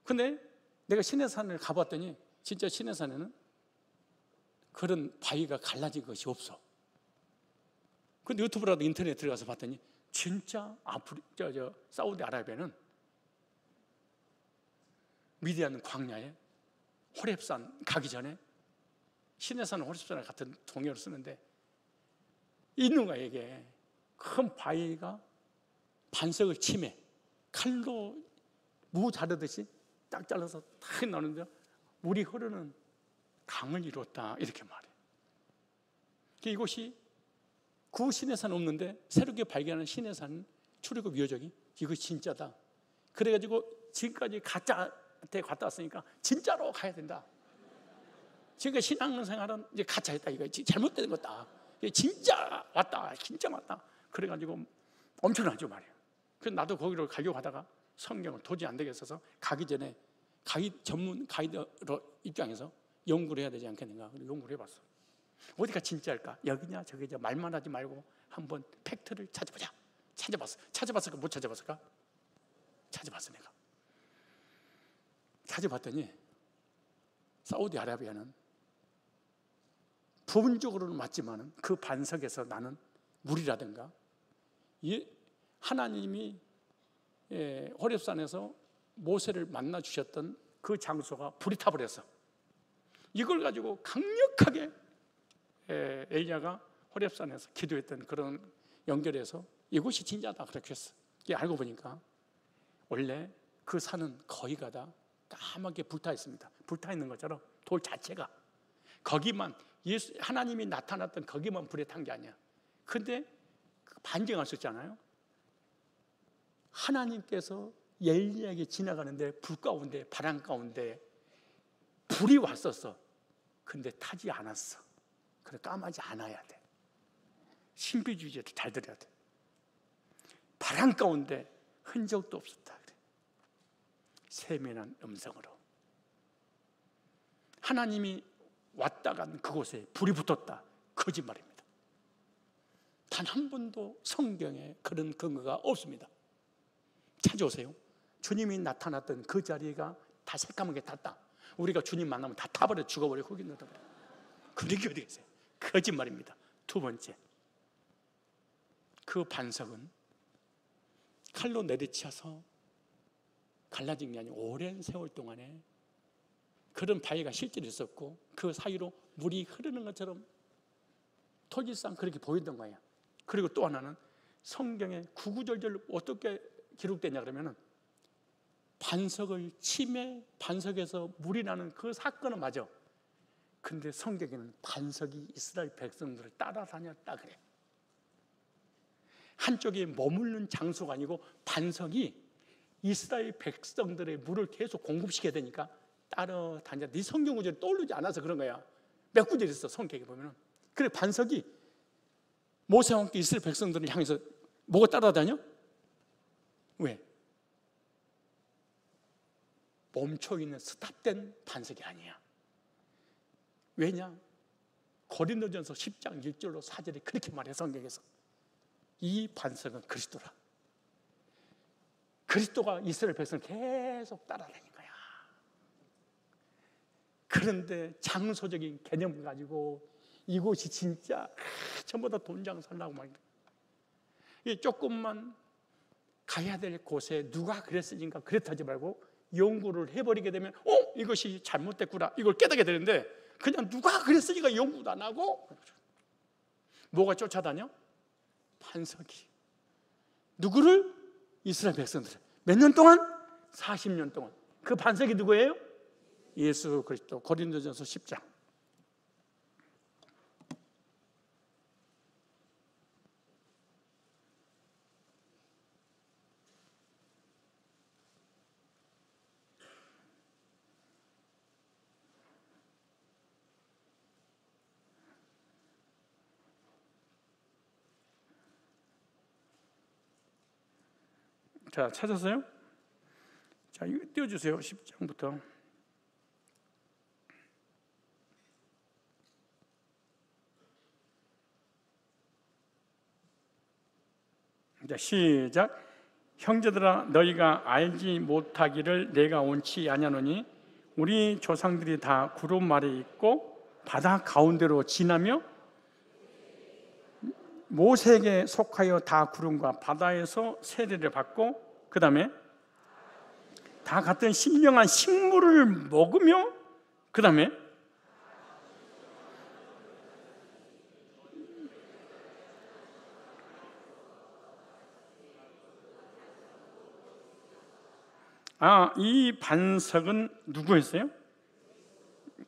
근데 내가 시내산을 가봤더니 진짜 시내산에는 그런 바위가 갈라진 것이 없어. 근데 유튜브라도 인터넷에 들어가서 봤더니 진짜 사우디아라비아는 미디안 광야에 호렙산 가기 전에 시내산은 호렙산 같은 동요를 쓰는데 있는 거야. 이게 큰 바위가 반석을 치매 칼로 무 자르듯이 딱 잘라서 탁 나오는데 물이 흐르는 강을 이뤘다, 이렇게 말해. 이곳이 구 시내산 없는데 새롭게 발견한 시내산 출애굽 여정이 이거 진짜다. 그래가지고 지금까지 가짜한테 갔다 왔으니까 진짜로 가야 된다. 지금 신앙생활은 이제 가짜했다, 이거 잘못된 거다. 진짜 왔다, 진짜 왔다. 그래가지고 엄청나죠 말이에요. 그래서 나도 거기로 가려고 하다가 성경을 도저히 안 되겠어서 가기 전에 전문 가이드로 입장해서 연구를 해야 되지 않겠는가? 연구를 해봤어. 어디가 진짜일까? 여기냐 저기냐 말만 하지 말고 한번 팩트를 찾아보자. 찾아봤을까? 못 찾아봤을까? 찾아봤어. 내가 찾아봤더니 사우디아라비아는 부분적으로는 맞지만 그 반석에서 나는 물이라든가 하나님이 호렙산에서 모세를 만나 주셨던 그 장소가 불이 타버렸어. 이걸 가지고 강력하게 엘리야가 호렙산에서 기도했던 그런 연결해서 이곳이 진짜다 그렇게 했어. 알고 보니까 원래 그 산은 거기가 다 까맣게 불타 있습니다. 불타 있는 것처럼 돌 자체가 거기만 하나님이 나타났던 거기만 불에 탄 게 아니야. 근데 반증할 수 있잖아요. 하나님께서 엘리야에게 지나가는데 불 가운데 바람 가운데 불이 왔었어. 근데 타지 않았어. 그래 까마지 않아야 돼. 신비주의를 잘 들어야 돼. 바람 가운데 흔적도 없었다 그래. 세밀한 음성으로 하나님이 왔다 간 그곳에 불이 붙었다. 거짓말입니다. 단 한 번도 성경에 그런 근거가 없습니다. 찾아오세요. 주님이 나타났던 그 자리가 다 새까맣게 탔다. 우리가 주님 만나면 다 타버려 죽어버려 흙이 넣어버려. 그런 게 어디 있어요? 거짓말입니다. 두 번째, 그 반석은 칼로 내리쳐서 갈라진 게 아니고 오랜 세월 동안에 그런 바위가 실제로 있었고 그 사이로 물이 흐르는 것처럼 토지상 그렇게 보이던 거야. 그리고 또 하나는 성경에 구구절절 어떻게 기록되냐 그러면은 반석을 치매 반석에서 물이 나는 그 사건은 맞아. 근데 성경에는 반석이 이스라엘 백성들을 따라다녔다 그래. 한쪽에 머무르는 장소가 아니고 반석이 이스라엘 백성들의 물을 계속 공급시켜야 되니까 따라다녔다. 네 성경 구절이 떠오르지 않아서 그런 거야. 몇 구절 있어 성경에 보면은. 그래 반석이 모세와 함께 이스라엘 백성들을 향해서 뭐가 따라다녀? 왜? 멈춰있는 스탑된 반석이 아니야. 왜냐? 고린도전서 10장 1절로 4절에 그렇게 말해 성경에서. 이 반석은 그리스도라. 그리스도가 이스라엘 백성을 계속 따라다닌 거야. 그런데 장소적인 개념을 가지고 이곳이 진짜 전부 다 돈장 살라고 말이야. 조금만 가야 될 곳에 누가 그랬으니까 그랬다지 말고 연구를 해버리게 되면 이것이 잘못됐구나 이걸 깨닫게 되는데 그냥 누가 그랬으니까 연구도 안 하고 뭐가 쫓아다녀? 반석이. 누구를? 이스라엘 백성들. 몇 년 동안? 40년 동안. 그 반석이 누구예요? 예수 그리스도. 고린도전서 10장. 자, 찾았어요? 자, 이거 띄워주세요. 10장부터. 자, 시작. 형제들아, 너희가 알지 못하기를 내가 원치 아니하노니 우리 조상들이 다 구름 아래 있고 바다 가운데로 지나며 모세에게 속하여 다 구름과 바다에서 세례를 받고 그 다음에 다 같은 신령한 식물을 먹으며 그 다음에 이 반석은 누구였어요?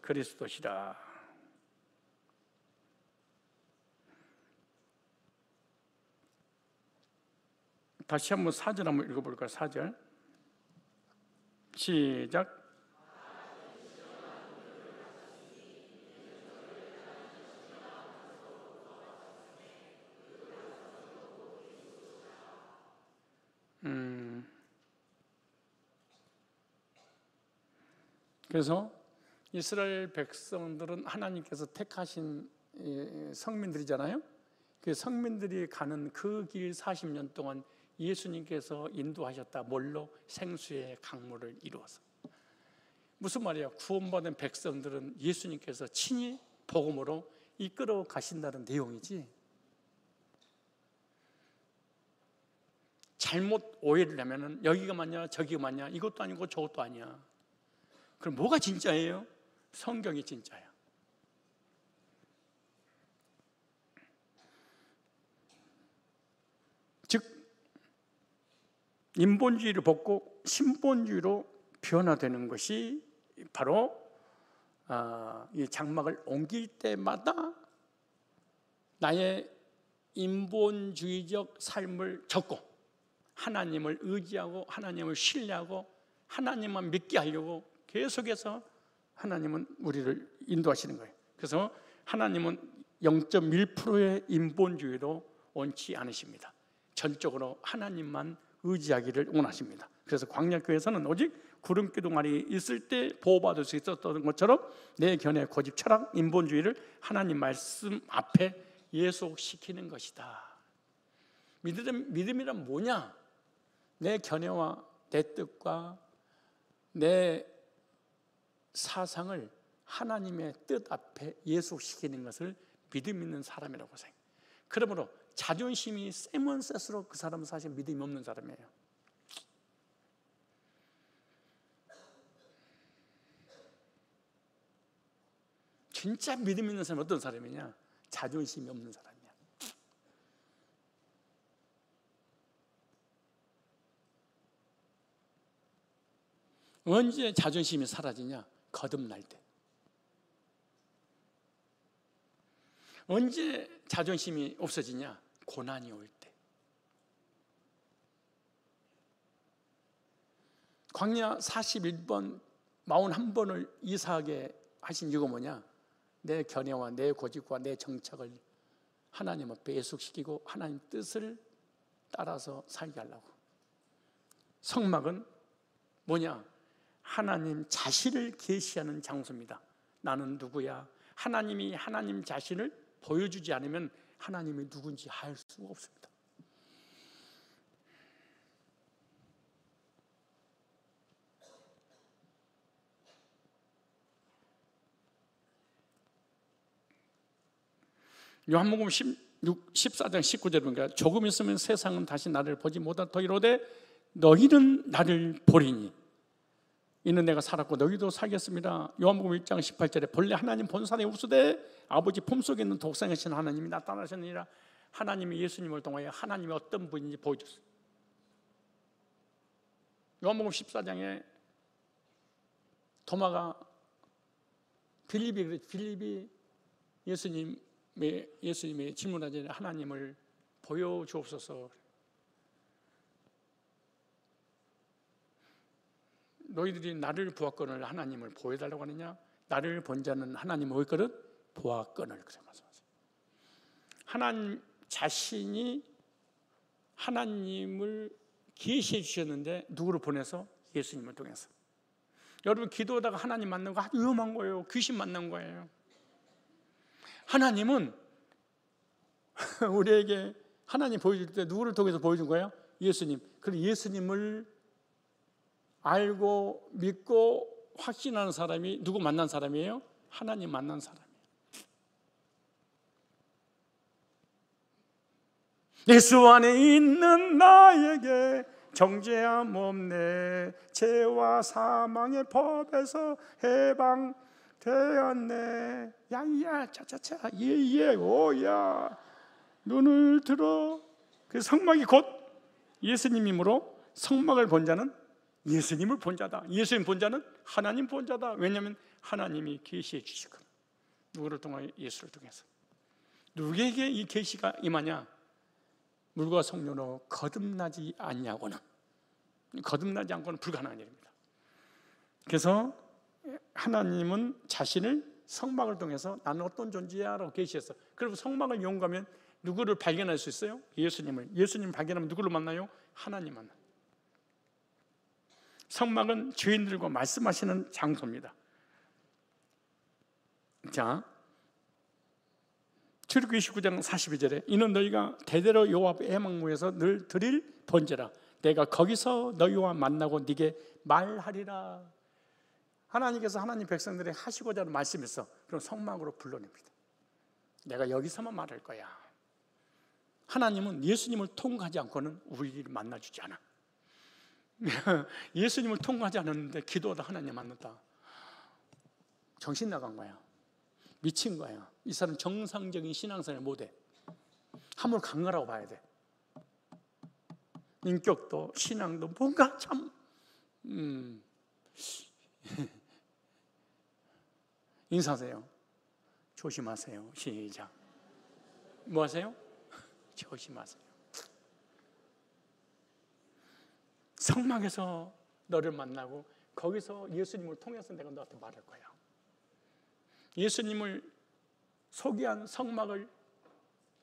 그리스도시라. 다시 한번 4절 한번 읽어볼까요? 4절 시작. 그래서 이스라엘 백성들은 하나님께서 택하신 성민들이잖아요. 그 성민들이 가는 그 길 40년 동안 예수님께서 인도하셨다. 뭘로? 생수의 강물을 이루어서. 무슨 말이야? 구원받은 백성들은 예수님께서 친히 복음으로 이끌어 가신다는 내용이지. 잘못 오해를 하면은 여기가 맞냐 저기가 맞냐 이것도 아니고 저것도 아니야. 그럼 뭐가 진짜예요? 성경이 진짜야. 즉 인본주의를 벗고 신본주의로 변화되는 것이 바로 이 장막을 옮길 때마다 나의 인본주의적 삶을 접고 하나님을 의지하고 하나님을 신뢰하고 하나님만 믿게 하려고 계속해서 하나님은 우리를 인도하시는 거예요. 그래서 하나님은 0.1%의 인본주의로 원치 않으십니다. 전적으로 하나님만 의지하기를 원하십니다. 그래서 광야교회에서는 오직 구름기둥아리 있을 때 보호받을 수 있었던 것처럼 내 견해, 고집, 철학, 인본주의를 하나님 말씀 앞에 예속시키는 것이다. 믿음이란 뭐냐? 내 견해와 내 뜻과 내 사상을 하나님의 뜻 앞에 예속시키는 것을 믿음 있는 사람이라고 생각해요. 그러므로 자존심이 세면 셀수록 그 사람은 사실 믿음이 없는 사람이에요. 진짜 믿음 있는 사람은 어떤 사람이냐? 자존심이 없는 사람이야. 언제 자존심이 사라지냐? 거듭날 때. 언제 자존심이 없어지냐? 고난이 올 때. 광야 41번 41번을 이사하게 하신 이유가 뭐냐? 내 견해와 내 고집과 내 정착을 하나님 앞에 예속시키고 하나님 뜻을 따라서 살게 하려고. 성막은 뭐냐? 하나님 자신을 계시하는 장소입니다. 나는 누구야? 하나님이 하나님 자신을 보여주지 않으면 하나님이 누군지 알 수가 없습니다. 요한복음 14장 19절에 보니까 조금 있으면 세상은 다시 나를 보지 못하고 더 이르되 너희는 나를 보리니 이는 내가 살았고 너희도 살겠습니다. 요한복음 1장 18절에 본래 하나님 본 사람이 없으되 아버지 품속에 있는 독생하신 하나님이 나타나셨느니라. 하나님이 예수님을 통하여 하나님이 어떤 분인지 보여줬어요. 요한복음 14장에 도마가 빌립이 예수님의 질문하자 하나님을 보여주옵소서. 너희들이 나를 보았거늘 하나님을 보여달라고 하느냐? 나를 본 자는 하나님을 보았거늘 보았거늘. 그렇게 말씀하세요. 하나님 자신이 하나님을 계시해 주셨는데 누구를 보내서? 예수님을 통해서. 여러분 기도하다가 하나님 만난 거 아주 위험한 거예요. 귀신 만난 거예요. 하나님은 우리에게 하나님 보여줄 때 누구를 통해서 보여준 거예요? 예수님. 그리고 예수님을 알고 믿고 확신하는 사람이 누구 만난 사람이에요? 하나님 만난 사람이에요. 예수 안에 있는 나에게 정죄함 없네. 죄와 사망의 법에서 해방되었네. 야야 차차차 예예 오야 눈을 들어. 그 성막이 곧 예수님이므로 성막을 본 자는 예수님을 본 자다. 예수님 본 자는 하나님 본 자다. 왜냐하면 하나님이 계시해 주시거든. 누구를 통하여? 예수를 통해서. 누구에게 이 계시가 임하냐? 물과 성령으로 거듭나지 않냐고는, 거듭나지 않고는 불가능한 일입니다. 그래서 하나님은 자신을 성막을 통해서 나는 어떤 존재야 라고 계시했어. 그리고 성막을 이용하면 누구를 발견할 수 있어요? 예수님을 발견하면 누구를 만나요? 하나님 만나요. 성막은 죄인들과 말씀하시는 장소입니다. 자, 출애굽기 29장 42절에 이는 너희가 대대로 여호와 앞에 회막문에서 늘 드릴 번제라. 내가 거기서 너희와 만나고 네게 말하리라. 하나님께서 하나님 백성들이 하시고자 하는 말씀에서 그런 성막으로 불러냅니다. 내가 여기서만 말할 거야. 하나님은 예수님을 통과하지 않고는 우리를 만나주지 않아. 예수님을 통과하지 않았는데 기도하다 하나님 만났다. 정신 나간 거야. 미친 거야. 이 사람 정상적인 신앙생활 못해. 한번 강가라고 봐야 돼. 인격도 신앙도 뭔가 참 인사하세요. 조심하세요. 시작. 뭐 하세요? 조심하세요. 성막에서 너를 만나고 거기서 예수님을 통해서 내가 너한테 말할 거야. 예수님을 소개한 성막을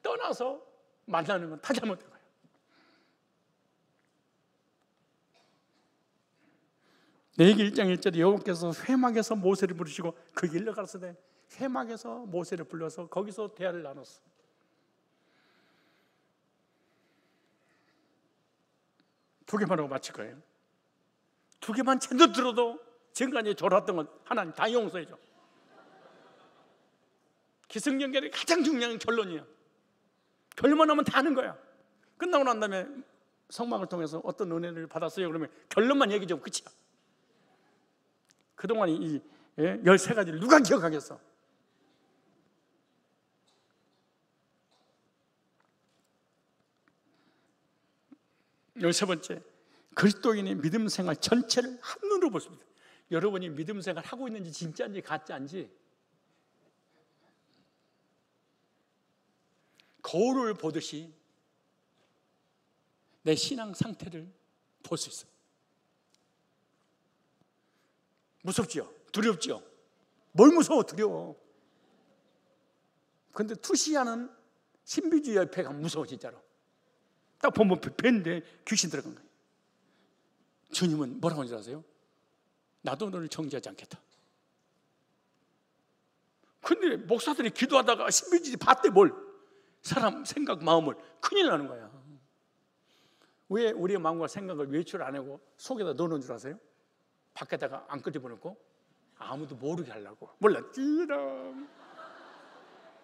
떠나서 만나는 건 다 잘못된 거야. 레위기 1장 1절에 여호와께서 회막에서 모세를 부르시고 그 길로 가라사대 회막에서 모세를 불러서 거기서 대화를 나눴어. 두 개만 하고 마칠 거예요. 두 개만 제대로 들어도 지금까지 졸았던 건 하나님 다 용서해줘. 기승전결이 가장 중요한 결론이야. 결론만 하면 다 하는 거야. 끝나고 난 다음에 성막을 통해서 어떤 은혜를 받았어요 그러면 결론만 얘기 좀 끝이야. 그동안 이 13가지를 누가 기억하겠어? 열세 번째, 그리스도인의 믿음 생활 전체를 한눈으로 보십니다. 여러분이 믿음 생활 하고 있는지 진짜인지 가짜인지 거울을 보듯이 내 신앙 상태를 볼 수 있어요. 무섭지요? 두렵지요? 뭘 무서워? 두려워. 그런데 투시하는 신비주의 옆에가 무서워 진짜로. 딱 보면 뱀인데 귀신 들어간 거예요. 주님은 뭐라고 하는지 아세요? 나도 너를 정죄하지 않겠다. 근데 목사들이 기도하다가 신비주의 봤대 뭘? 사람 생각 마음을 큰일 나는 거야. 왜 우리의 마음과 생각을 외출 안 하고 속에다 넣어놓은 줄 아세요? 밖에다가 안 끄집어놓고 아무도 모르게 하려고. 몰랐지롱.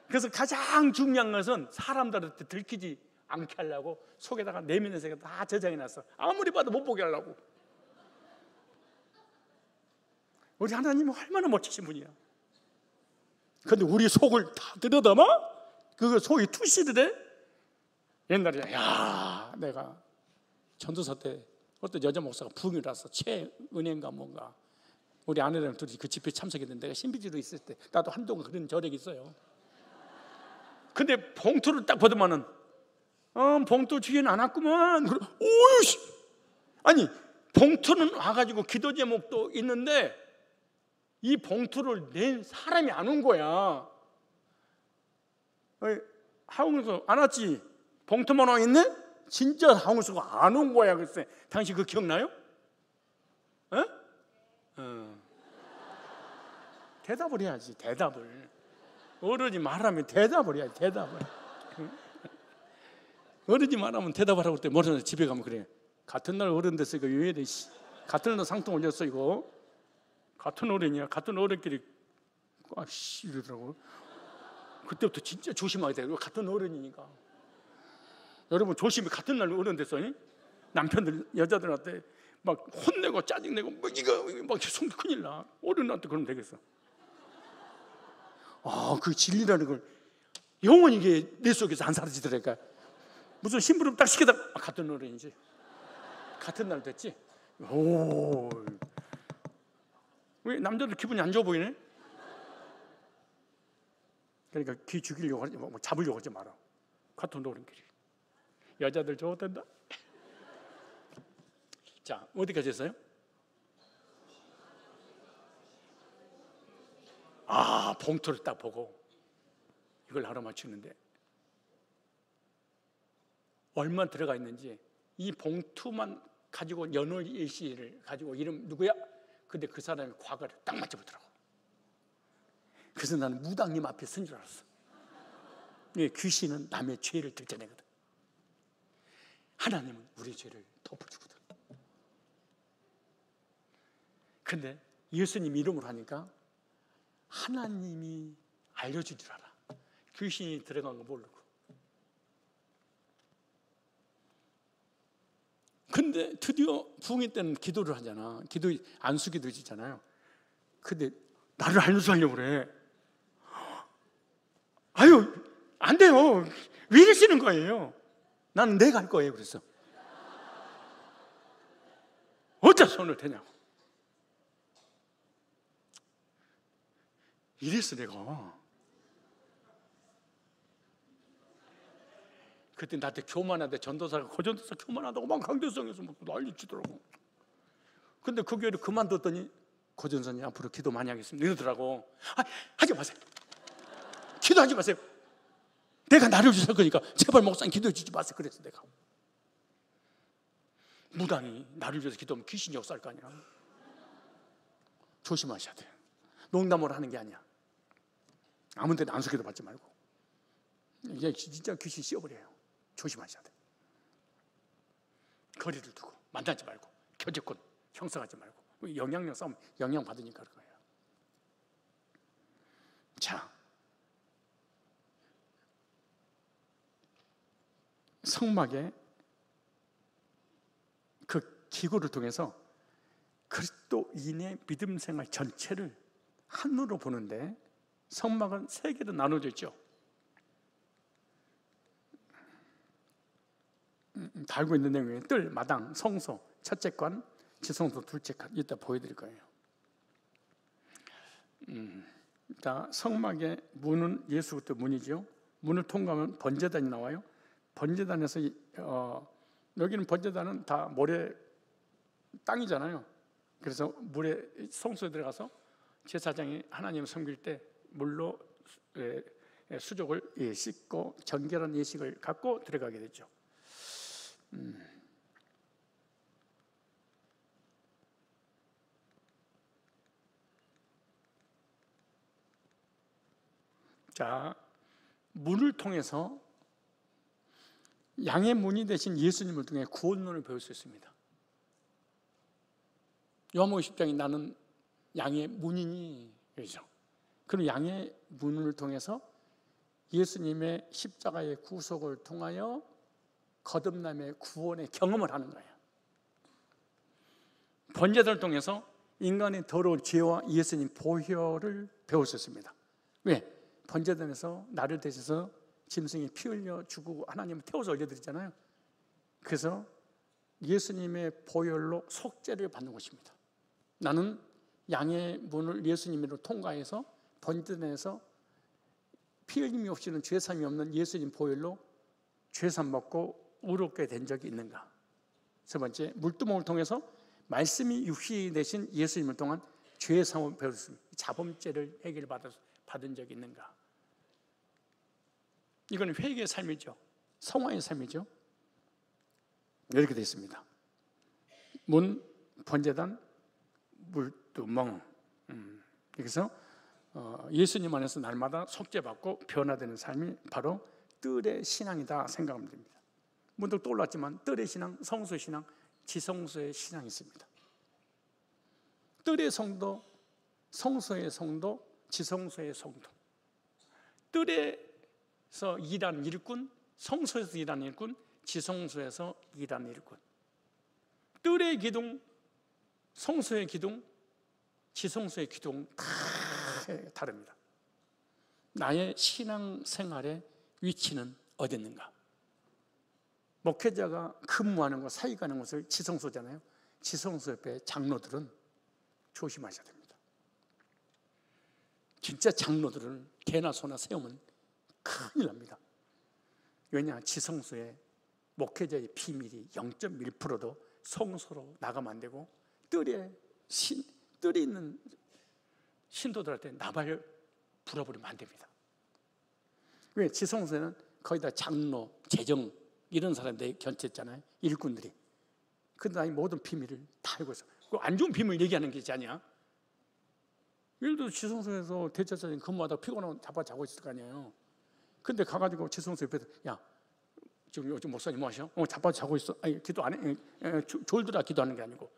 그래서 가장 중요한 것은 사람들한테 들키지 않게 하려고 속에다가 내면의 세계 다 저장해놨어. 아무리 봐도 못 보게 하려고. 우리 하나님은 얼마나 멋지신 분이야. 근데 우리 속을 다 들여다봐? 그거 속이 투시를 해? 옛날에 야 내가 전도서 때 어떤 여자 목사가 부흥이 났어. 최은혜인가 뭔가. 우리 아내랑 둘이 그 집회 참석했는데 내가 신비주의로 있을 때 나도 한동안 그런 저력이 있어요. 근데 봉투를 딱 보더만은 봉투 주인 안 왔구만. 오이씨. 아니 봉투는 와가지고 기도 제목도 있는데 이 봉투를 낸 사람이 안 온 거야. 하웅에서 안 왔지? 봉투만 와 있네? 진짜 하웅에서가 안 온 거야. 글쎄 당신 그거 기억나요? 대답을 해야지. 대답을. 어른이 말하면 대답을 해야지. 대답을. 어른이 말하면 대답을 하고 그때 모르는 집에 가면 그래. 같은 날 어른 됐으니까 왜 이래. 같은 날 상통 올렸어 이거. 같은 어른이야. 같은 어른끼리 아씨 이러더라고. 그때부터 진짜 조심하게 돼. 같은 어른이니까. 여러분 조심히. 같은 날 어른 됐어. 남편들 여자들한테 막 혼내고 짜증내고 뭐 이거 막 속이 큰일 나. 어른한테 그러면 되겠어. 그 진리라는 걸 영원히 이게 내 속에서 안 사라지더라니까. 무슨 심부름 딱 시키다 같은 어른이지. 같은 날 됐지. 오. 왜 남자들 기분이 안 좋아 보이네? 그러니까 귀 죽이려고 하지 뭐 잡으려고 하지 마라. 같은 어른끼리. 여자들 좋단다. 자, 어디까지 했어요? 봉투를 딱 보고 이걸 하러 맞추는데 얼마 들어가 있는지 이 봉투만 가지고 연월 일시를 가지고 이름 누구야? 근데 그 사람의 과거를 딱 맞춰보더라고. 그래서 나는 무당님 앞에 쓴 줄 알았어. 귀신은 남의 죄를 들춰내거든. 하나님은 우리 죄를 덮어주거든. 근데 예수님 이름으로 하니까 하나님이 알려준 줄 알아. 귀신이 들어간 거 모르고. 근데 드디어 부흥회 때는 기도를 하잖아. 기도 안수기도 지잖아요. 근데 나를 안수하려고 그래. 아유, 안 돼요. 왜 이러시는 거예요? 나는 내가 할 거예요. 그랬어. 어디다 손을 대냐고. 이랬어 내가. 그때 나한테 교만하대. 전도사가 고전도사 교만하다고 막 강대성에서 막 난리 치더라고. 근데 그 교회를 그만뒀더니 고전사님 앞으로 기도 많이 하겠습니다 이러더라고. 하지 마세요. 기도하지 마세요. 내가 나를 주실 거니까 제발 목사님 기도해 주지 마세요. 그랬어 내가. 무당이 나를 위해서 기도하면 귀신이 역사할 거 아니야. 조심하셔야 돼요. 농담으로 하는 게 아니야. 아무 데나 안수기도 받지 말고. 이제 진짜 귀신 씌워버려요. 조심하셔야 돼. 거리를 두고 만나지 말고 교제권 형성하지 말고. 영향력 싸움 영향 받으니까 그런 거예요. 자, 성막의 그 기구를 통해서 그리스도인의 믿음 생활 전체를 한으로 보는데 성막은 세 개로 나눠져 있죠. 다 알고 있는 내용이에요. 뜰, 마당, 성소, 첫째 관, 지성소, 둘째 관. 이따 보여드릴 거예요. 자, 성막의 문은 예수 그리스도 문이죠. 문을 통과하면 번제단이 나와요. 번제단에서 여기는 번제단은 다 모래 땅이잖아요. 그래서 물에 성소에 들어가서 제사장이 하나님을 섬길 때 물로 수족을 씻고 정결한 예식을 갖고 들어가게 되죠. 자, 문을 통해서 양의 문이 되신 예수님을 통해 구원론을 배울 수 있습니다. 요한복음 10장에 나는 양의 문이니 그렇죠. 그럼 양의 문을 통해서 예수님의 십자가의 구속을 통하여 거듭남의 구원의 경험을 하는 거예요. 번제단을 통해서 인간의 더러운 죄와 예수님 보혈을 배울 수 있습니다. 왜? 번제단에서 나를 대셔서 짐승이 피 흘려 죽고 하나님을 태워서 올려드리잖아요. 그래서 예수님의 보혈로 속죄를 받는 것입니다. 나는 양의 문을 예수님으로 통과해서 번제단에서 피 흘림이 없이는 죄삼이 없는 예수님 보혈로 죄삼 받고 의롭게 된 적이 있는가? 세 번째, 물두멍을 통해서 말씀이 육신이 되신 예수님을 통한 죄사함을 배웠습니다. 자범죄를 해결받은 적이 있는가? 이건 회개의 삶이죠. 성화의 삶이죠. 이렇게 되어 있습니다. 문, 번제단, 물두멍. 그래서 예수님 안에서 날마다 속죄받고 변화되는 삶이 바로 뜰의 신앙이다 생각하면 됩니다. 문득 떠올랐지만 뜰의 신앙, 성소의 신앙, 지성소의 신앙이 있습니다. 뜰의 성도, 성소의 성도, 지성소의 성도. 뜰에서 일하는 일꾼, 성소에서 일하는 일꾼, 지성소에서 일하는 일꾼. 뜰의 기둥, 성소의 기둥, 지성소의 기둥 다 다릅니다. 나의 신앙 생활의 위치는 어디 있는가? 목회자가 근무하는 것, 사역하는 것을 지성소잖아요. 지성소 옆에 장로들은 조심하셔야 됩니다. 진짜 장로들은 개나 소나 세우면 큰일 납니다. 왜냐? 지성소에 목회자의 비밀이 0.1%도 성소로 나가면 안 되고 뜰에 있는 신도들한테 나발 불어버리면 안 됩니다. 왜? 지성소에는 거의 다 장로, 재정 이런 사람들이 견쳤잖아요. 일꾼들이. 근데 나의 모든 비밀을 다 알고 있어. 그 안 좋은 비밀 얘기하는 게 아니야. 예를 들어 지성소에서 대제사장이 근무하다가 피곤하고 자고 있을 거 아니에요. 근데 가가지고 지성소 옆에서 야 지금 요즘 목사님 뭐 하셔? 자고 있어. 아니 기도 안 해? 졸더라 기도하는 게 아니고.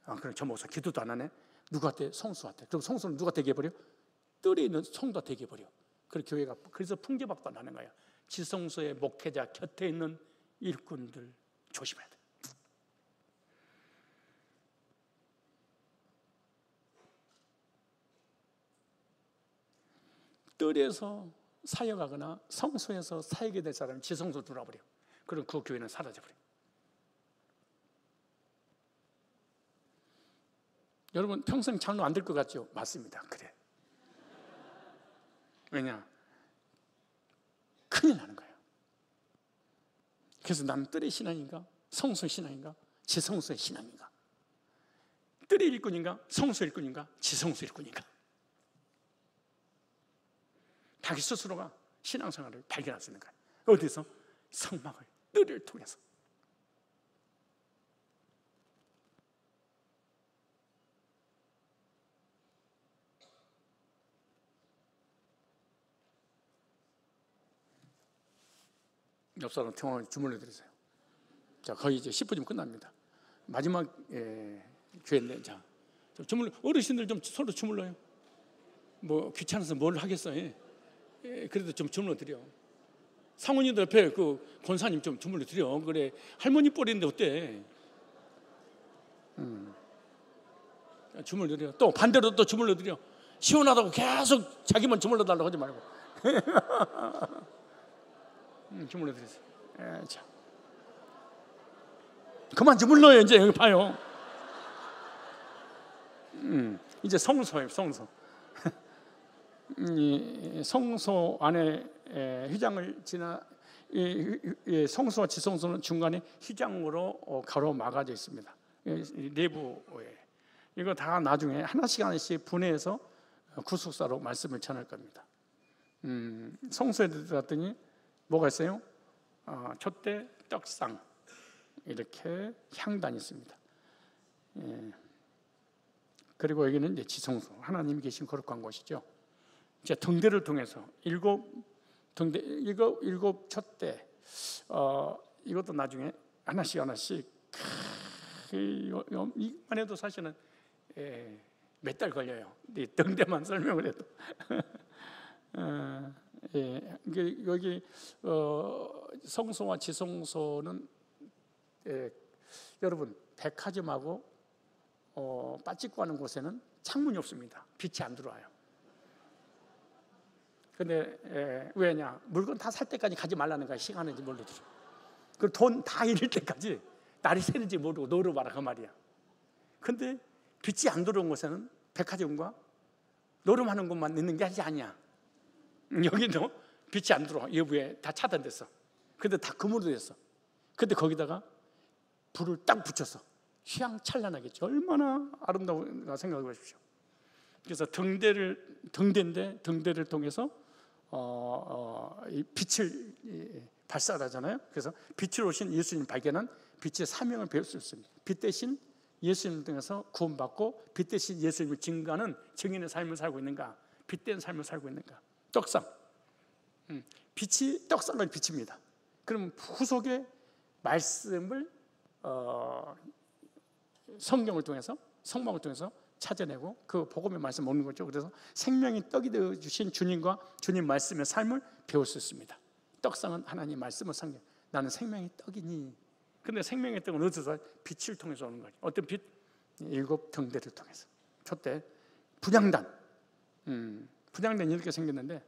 아 그럼 저 목사 기도도 안 하네. 누구한테? 성수한테. 그럼 성수는 누구한테 얘기해버려? 뜰에 있는 성도한테 얘기해버려. 그래서 교회가 그래서 풍제박도 나는 거야. 지성소의 목회자 곁에 있는 일꾼들 조심해야 돼. 뜰에서 사역하거나 성소에서 사역이 될 사람은 지성소 들어와버려. 그럼 그 교회는 사라져버려. 여러분 평생 장로 안 될 것 같죠? 맞습니다. 그래. 왜냐? 큰일 나는 거예요. 그래서 나는 뜰의 신앙인가? 성소의 신앙인가? 지성소의 신앙인가? 뜰의 일꾼인가? 성소의 일꾼인가? 지성소의 일꾼인가? 자기 스스로가 신앙생활을 발견할 수 있는 거예요. 어디서? 성막을, 뜰을 통해서. 옆 사람 통화 주문을 드리세요. 자, 거의 이제 10분이면 끝납니다. 마지막 교회인데, 자, 주물 어르신들 좀 서로 주물러요. 뭐 귀찮아서 뭘 하겠어요. 그래도 좀 주물러 드려. 사모님들 옆에 그 권사님 좀 주물러 드려. 그래 할머니 뻘인데 어때? 주물러 드려. 또 반대로 또 주물러 드려. 시원하다고 계속 자기만 주물러 달라고 하지 말고. 주물러 드리세요. 자. 그만 주물러요. 이제 여기 봐요. 이제 성소예요. 성소. 이 성소 안에 휘장을 지나 이 성소와 지성소는 중간에 휘장으로 가로막아져 있습니다. 내부에 이거 다 나중에 하나씩 분해해서 구속사로 말씀을 전할 겁니다. 성소에 들어갔더니 뭐가 있어요? 촛대, 떡상 이렇게 향단이 있습니다. 그리고 여기는 이제 지성소, 하나님이 계신 거룩한 곳이죠. 이제 등대를 통해서 일곱 촛대, 이것도 나중에 하나씩 이만 해도 사실은 몇 달 걸려요. 이 등대만 설명을 해도. 여기 성소와 지성소는 여러분 백화점하고 빠짓고 하는 곳에는 창문이 없습니다. 빛이 안 들어와요. 근데 왜냐? 물건 다 살 때까지 가지 말라는 거야. 시간인지 모르죠. 그리고 돈 다 잃을 때까지 날이 새는지 모르고 노려봐라 그 말이야. 근데 빛이 안 들어온 곳에는 백화점과 노름하는 곳만 있는 게 아니야. 여기도 빛이 안 들어와. 여부에 다 차단됐어. 근데 다 금으로 됐어. 근데 거기다가 불을 딱 붙였어. 휘황찬란하겠죠. 얼마나 아름다운가 생각해 보십시오. 그래서 등대를 통해서 이 빛을 발산하잖아요. 그래서 빛을 오신 예수님 발견한 빛의 사명을 배울 수 있습니다. 빛 대신 예수님을 통해서 구원받고 빛 대신 예수님을 증거하는 증인의 삶을 살고 있는가? 빛된 삶을 살고 있는가? 떡상. 빛이 떡상을 비칩니다. 그럼 후속에 말씀을 성경을 통해서 성막을 통해서 찾아내고 그 복음의 말씀 먹는 거죠. 그래서 생명의 떡이 되어 주신 주님과 주님 말씀의 삶을 배울 수 있습니다. 떡상은 하나님 말씀을 성경. 나는 생명의 떡이니. 근데 생명의 떡은 어디서? 빛을 통해서 오는 거죠. 어떤 빛? 일곱 등대를 통해서. 촛대, 분향단. 분향단이 이렇게 생겼는데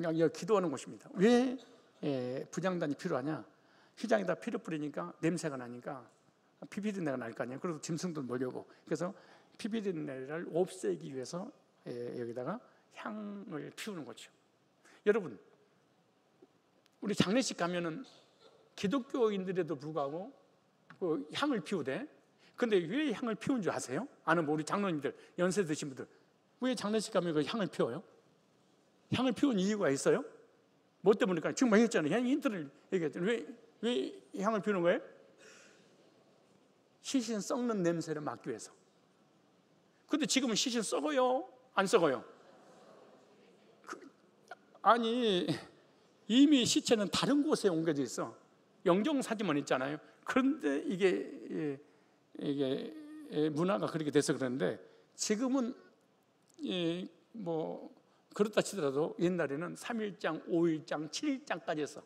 여기 기도하는 곳입니다. 왜 분향단이 필요하냐? 휘장에다 피를 뿌리니까 냄새가 나니까 피비린내가 날 거 아니에요. 그래서 짐승도 몰려오고. 그래서 피비린내를 없애기 위해서 여기다가 향을 피우는 거죠. 여러분, 우리 장례식 가면은 기독교인들에도 불구하고 그 향을 피우대. 근데 왜 향을 피운 줄 아세요? 아는 우리 장로님들, 연세 드신 분들, 왜 장례식 가면 그 향을 피워요? 향을 피운 이유가 있어요? 뭐 때문일까요? 지금 얘기했잖아요. 힌트를 얘기했잖아요. 왜 향을 피우는 거예요? 시신 썩는 냄새를 막기 위해서. 근데 지금은 시신 썩어요. 안 썩어요? 아니 이미 시체는 다른 곳에 옮겨져 있어. 영정사지만 있잖아요. 그런데 이게 문화가 그렇게 돼서 그런데 지금은 뭐 그렇다 치더라도 옛날에는 3일장, 5일장, 7일장까지 했어.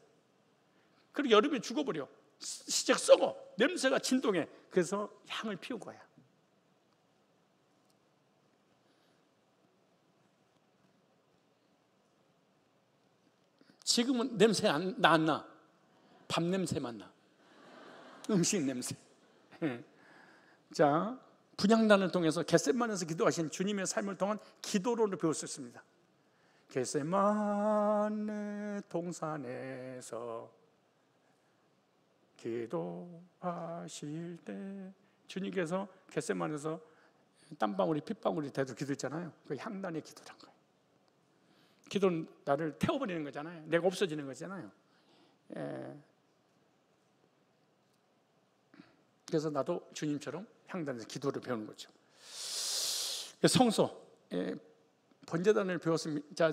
그리고 여름에 죽어버려. 시작 썩어. 냄새가 진동해. 그래서 향을 피우고 가야. 지금은 냄새 안 나. 밥 냄새만 나. 음식 냄새. 자, 분향단을 통해서 겟세마네에서 기도하신 주님의 삶을 통한 기도로를 배울 수 있습니다. 겟세마네 동산에서 기도하실 때 주님께서 겟세마네에서 땀방울이 핏방울이 되도록 기도했잖아요. 그 향단의 기도란 거예요. 기도는 나를 태워버리는 거잖아요. 내가 없어지는 거잖아요. 그래서 나도 주님처럼 향단에서 기도를 배우는 거죠. 성소, 번제단을 배웠습니다.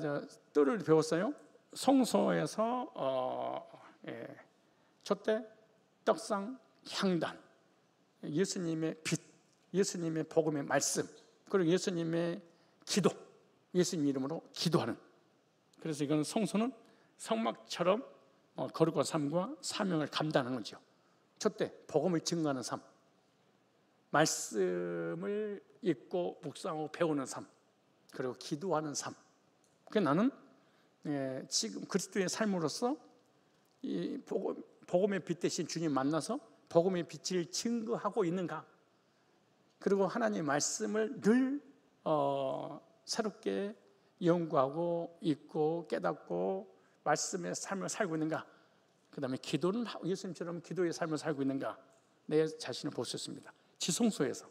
뜰을 배웠어요. 성소에서 촛대, 떡상, 향단, 예수님의 빛, 예수님의 복음의 말씀, 그리고 예수님의 기도, 예수님 이름으로 기도하는. 그래서 이거는 성소는 성막처럼 거룩한 삶과 사명을 감당하는 거죠. 촛대, 복음을 증거하는 삶, 말씀을 읽고 묵상하고 배우는 삶, 그리고 기도하는 삶. 그래서 나는 지금 그리스도의 삶으로서 이 복음의 빛 대신 주님 만나서 복음의 빛을 증거하고 있는가, 그리고 하나님의 말씀을 늘 새롭게 연구하고 읽고 깨닫고 말씀의 삶을 살고 있는가, 그 다음에 기도는 예수님처럼 기도의 삶을 살고 있는가, 내 자신을 볼 수 있습니다. 지성소에서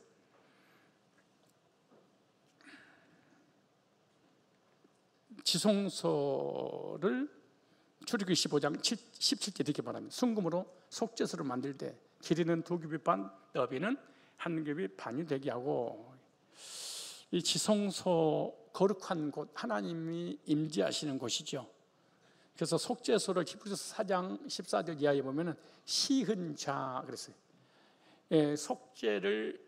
지성소를 출애굽기 15장 17절 이렇게 말합니다. 순금으로 속죄소를 만들 때 길이는 2규빗 반, 너비는 1규빗 반이 되게 하고, 이 지성소 거룩한 곳, 하나님이 임재하시는 곳이죠. 그래서 속죄소를 히브리서 4장 14절 이하에 보면은 시흔자 그랬어요. 속죄를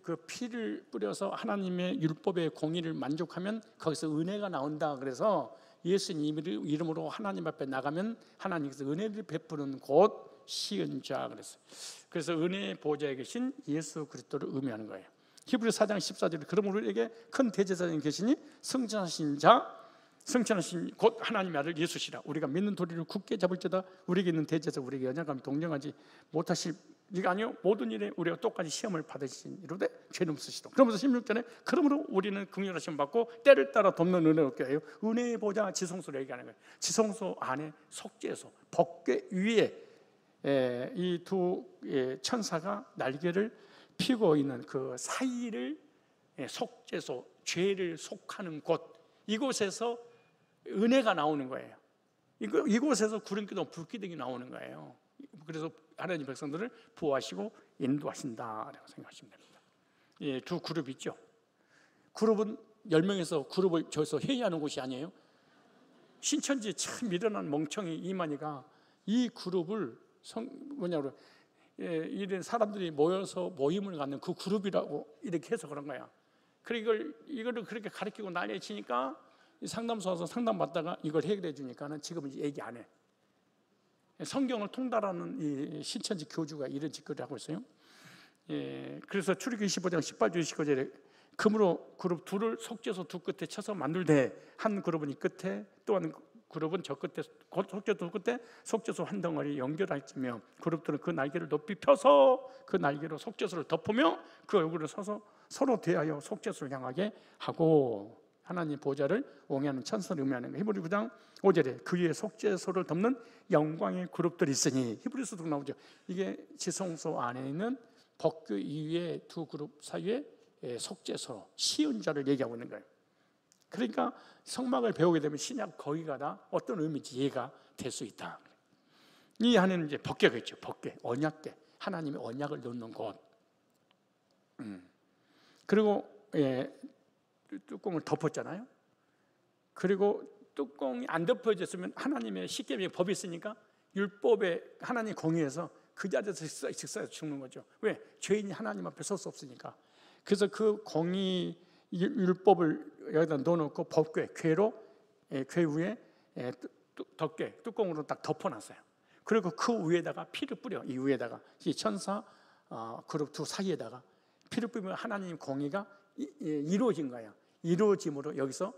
그 피를 뿌려서 하나님의 율법의 공의를 만족하면 거기서 은혜가 나온다. 그래서 예수님 이름으로 하나님 앞에 나가면 하나님께서 은혜를 베푸는 곳 시은자 그랬어요. 그래서 은혜의 보좌에 계신 예수 그리스도를 의미하는 거예요. 히브리서 4장 14절에 그러므로 우리에게 큰 대제사장이 계시니 승천하신 곧 하나님의 아들 예수시라. 우리가 믿는 도리를 굳게 잡을지어다. 우리에게 있는 대제사 우리에게 연약함이 동정하지 못하실 이가 아니요 모든 일에 우리가 똑같이 시험을 받으신 이로되 죄는 없으시다. 그러면서 16절에 그러므로 우리는 긍휼하심 받고 때를 따라 돕는 은혜를 얻게 하여 은혜의 보좌 지성소를 얘기하는 거예요. 지성소 안에 속죄소 법궤 위에 이 두 천사가 날개를 피고 있는 그 사이를 속죄소, 죄를 속하는 곳, 이곳에서 은혜가 나오는 거예요. 이곳에서 구름기둥, 불기둥이 나오는 거예요. 그래서 하나님 백성들을 보호하시고 인도하신다라고 생각하시면 됩니다. 두 그룹 있죠. 그룹은 10명에서 그룹을 저기서 회의하는 곳이 아니에요. 신천지에 참 미련한 멍청이 이만희가 이 그룹을 이런 사람들이 모여서 모임을 갖는 그 그룹이라고 이렇게 해서 그런 거야. 그리고 이거를 그렇게 가르치고 난리에 치니까 상담소 와서 상담 받다가 이걸 해결해 주니까는 지금은 얘기 안 해. 성경을 통달하는 이 신천지 교주가 이런 짓거리를 하고 있어요. 그래서 출애굽기 25장 18절 19절에 금으로 그룹 둘을 속죄소 두 끝에 쳐서 만들되 한 그룹은 이 끝에 또 한 그룹은 저 끝에 속죄소 끝에 속죄소 한 덩어리 연결할지며 그룹들은 그 날개를 높이 펴서 그 날개로 속죄소를 덮으며 그 얼굴을 서서 서로 대하여 속죄소를 향하게 하고 하나님 보좌를 옹해하는 천사를 의미하는 거예요. 히브리 9장 5절에 그 위에 속죄소를 덮는 영광의 그룹들이 있으니 히브리서도 나오죠. 이게 지성소 안에 있는 법궤 위에 두 그룹 사이에 속죄소 시은자를 얘기하고 있는 거예요. 그러니까 성막을 배우게 되면 신약 거기가 다 어떤 의미인지 이해가 될 수 있다. 이 안에는 이제 법궤가 있죠. 법궤, 언약궤, 하나님의 언약을 놓는 곳. 그리고 뚜껑을 덮었잖아요. 그리고 뚜껑이 안 덮어졌으면 하나님의 십계명의 법이 있으니까 율법에 하나님 공의해서 그 자리에서 직사해서 죽는 거죠. 왜? 죄인이 하나님 앞에 설 수 없으니까. 그래서 그 공의 율법을 여기다 넣어놓고 법궤, 궤로 궤 위에 덮개 뚜껑으로 딱 덮어놨어요. 그리고 그 위에다가 피를 뿌려. 이 위에다가 이 천사 그룹 두 사이에다가 피를 뿌리면 하나님 공의가 이루어진 거예요. 이루어짐으로 여기서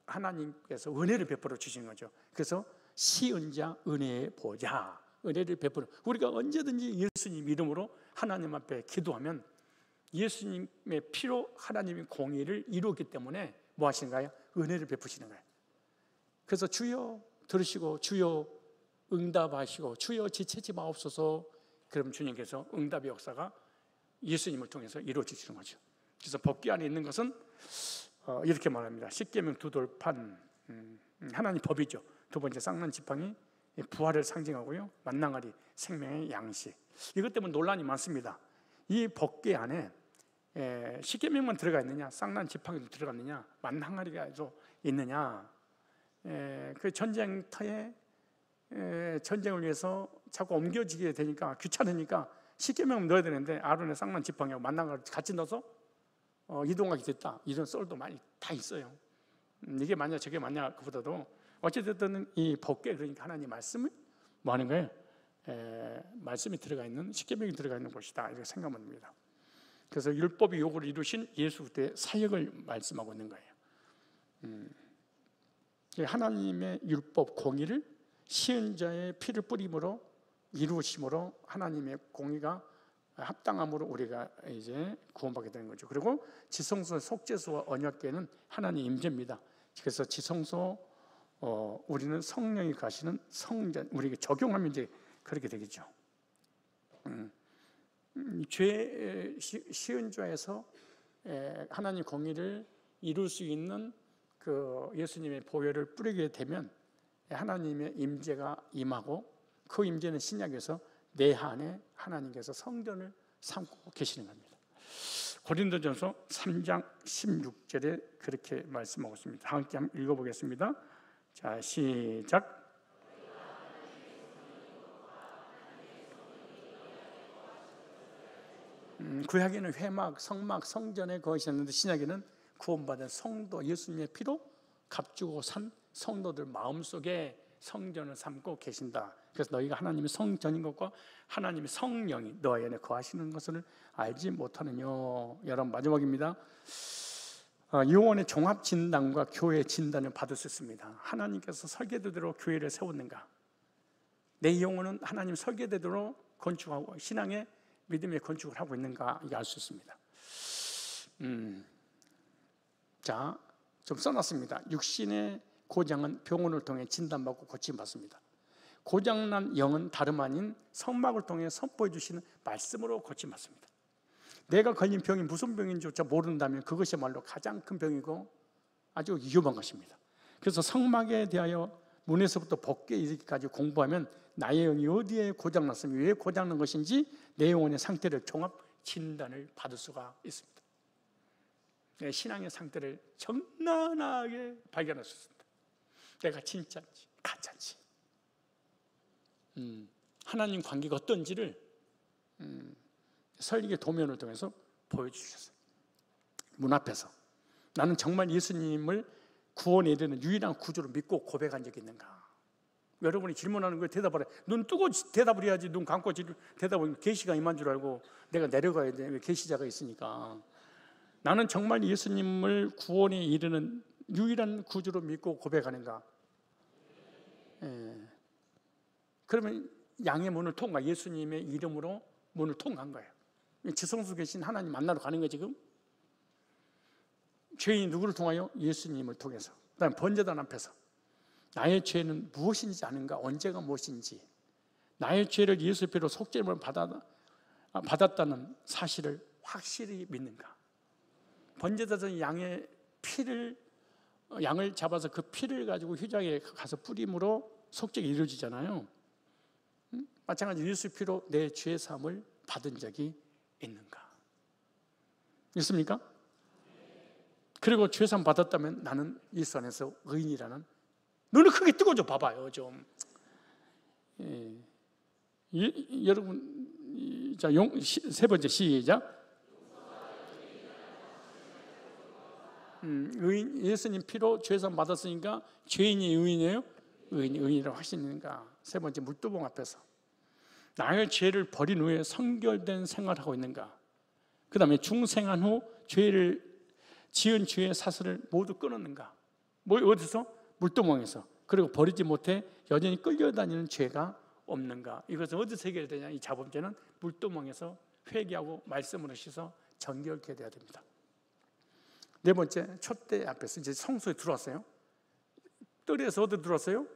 하나님께서 은혜를 베풀어 주신 거죠. 그래서 시은 자 은혜의 보좌, 은혜를 베풀어. 우리가 언제든지 예수님 이름으로 하나님 앞에 기도하면 예수님의 피로 하나님의 공의를 이루었기 때문에 뭐 하시는가요? 은혜를 베푸시는 거예요. 그래서 주여 들으시고 주여 응답하시고 주여 지체지 마옵소서. 그럼 주님께서 응답의 역사가 예수님을 통해서 이루어지시는 거죠. 그래서 법궤 안에 있는 것은 이렇게 말합니다. 십계명 두 돌판, 하나님 법이죠. 두 번째 쌍난 지팡이 부활을 상징하고요. 만나가리 생명의 양식. 이것 때문에 논란이 많습니다. 이 법궤 안에 십계명만 들어가 있느냐, 쌍난 지팡이도 들어갔느냐, 만항아리가 있느냐. 그 전쟁터에 전쟁을 위해서 자꾸 옮겨지게 되니까 귀찮으니까 십계명 넣어야 되는데 아론의 쌍난 지팡이하고 만항아리 같이 넣어서 이동하게 됐다. 이런 썰도 많이 다 있어요. 이게 맞냐 저게 맞냐 그보다도 어찌됐든 이 법궤, 그러니까 하나님 말씀을 뭐 하는 거예요? 말씀이 들어가 있는, 십계명이 들어가 있는 곳이다 이렇게 생각하면 됩니다. 그래서 율법의 요구를 이루신 예수 그리스도의 사역을 말씀하고 있는 거예요. 하나님의 율법 공의를 시은자의 피를 뿌림으로 이루심으로 하나님의 공의가 합당함으로 우리가 이제 구원받게 되는 거죠. 그리고 지성소 속죄소와 언약궤는 하나님 임재입니다. 그래서 지성소 우리는 성령이 가시는 성전, 우리에게 적용하면 이제 그렇게 되겠죠. 죄 시은자에서 하나님 공의를 이룰 수 있는 그 예수님의 보혈을 뿌리게 되면 하나님의 임재가 임하고 그 임재는 신약에서 내 안에 하나님께서 성전을 삼고 계시는 겁니다. 고린도전서 3장 16절에 그렇게 말씀하고 있습니다. 함께 한번 읽어보겠습니다. 자, 시작. 구약에는 회막, 성막, 성전에 거하셨는데 신약에는 구원받은 성도 예수님의 피로 값주고 산 성도들 마음속에 성전을 삼고 계신다. 그래서 너희가 하나님의 성전인 것과 하나님의 성령이 너희 안에 거하시는 것을 알지 못하느냐. 여러분 마지막입니다. 영혼의 종합 진단과 교회 진단을 받을 수 있습니다. 하나님께서 설계대로 교회를 세웠는가? 내 영혼은 하나님 설계대로 건축하고 신앙의 믿음의 건축을 하고 있는가? 이게 알 수 있습니다. 자, 좀 써놨습니다. 육신의 고장은 병원을 통해 진단받고 고침받습니다. 고장난 영은 다름 아닌 성막을 통해 선포해 주시는 말씀으로 고침받습니다. 내가 걸린 병이 무슨 병인지조차 모른다면 그것이야말로 가장 큰 병이고 아주 위험한 것입니다. 그래서 성막에 대하여 문에서부터 법궤에 이르기까지 공부하면 나의 영이 어디에 고장났으며 왜 고장난 것인지 내 영혼의 상태를 종합 진단을 받을 수가 있습니다. 내 신앙의 상태를 적나라하게 발견할 수 있습니다. 내가 진짜인지 가짜인지 하나님 관계가 어떤지를 설계 도면을 통해서 보여주셨어요. 문 앞에서 나는 정말 예수님을 구원에 이르는 유일한 구주로 믿고 고백한 적이 있는가? 여러분이 질문하는 거에 대답을 해. 눈 뜨고 대답을 해야지. 눈 감고 대답을 계시가 임한 줄 알고 내가 내려가야 돼. 왜 계시자가 있으니까. 나는 정말 예수님을 구원에 이르는 유일한 구주로 믿고 고백하는가? 그러면 양의 문을 통과, 예수님의 이름으로 문을 통과한 거예요. 지성소 계신 하나님 만나러 가는 거예요 지금. 죄인이 누구를 통하여? 예수님을 통해서. 그다음에 번제단 앞에서 나의 죄는 무엇인지 아는가? 언제가 무엇인지, 나의 죄를 예수 피로 속죄를 받았다는 사실을 확실히 믿는가? 번제단 양의 피를, 양을 잡아서 그 피를 가지고 휘장에 가서 뿌림으로 속죄가 이루어지잖아요. 마찬가지로 예수 피로 내 죄 사함을 받은 적이 있는가? 있습니까? 그리고 죄사함 받았다면 나는 예수 안에서 의인이라는, 눈을 크게 뜨고 좀 봐봐요. 좀 여러분, 자, 세 번째 시작. 의인, 예수님 피로 죄사함 받았으니까 죄인이 의인이에요? 의인이라고 하시는가? 세 번째, 물두봉 앞에서 나의 죄를 버린 후에 성결된 생활을 하고 있는가? 그 다음에 중생한 후 죄를 지은 죄의 사슬을 모두 끊었는가? 어디서? 물두멍에서. 그리고 버리지 못해 여전히 끌려다니는 죄가 없는가? 이것은 어디서 해결되냐? 이 자범죄는 물두멍에서 회개하고 말씀으로 씻어 정결케 돼야 됩니다. 네 번째, 촛대 앞에서 이제 성소에 들어왔어요. 뜰에서 어디 들어왔어요?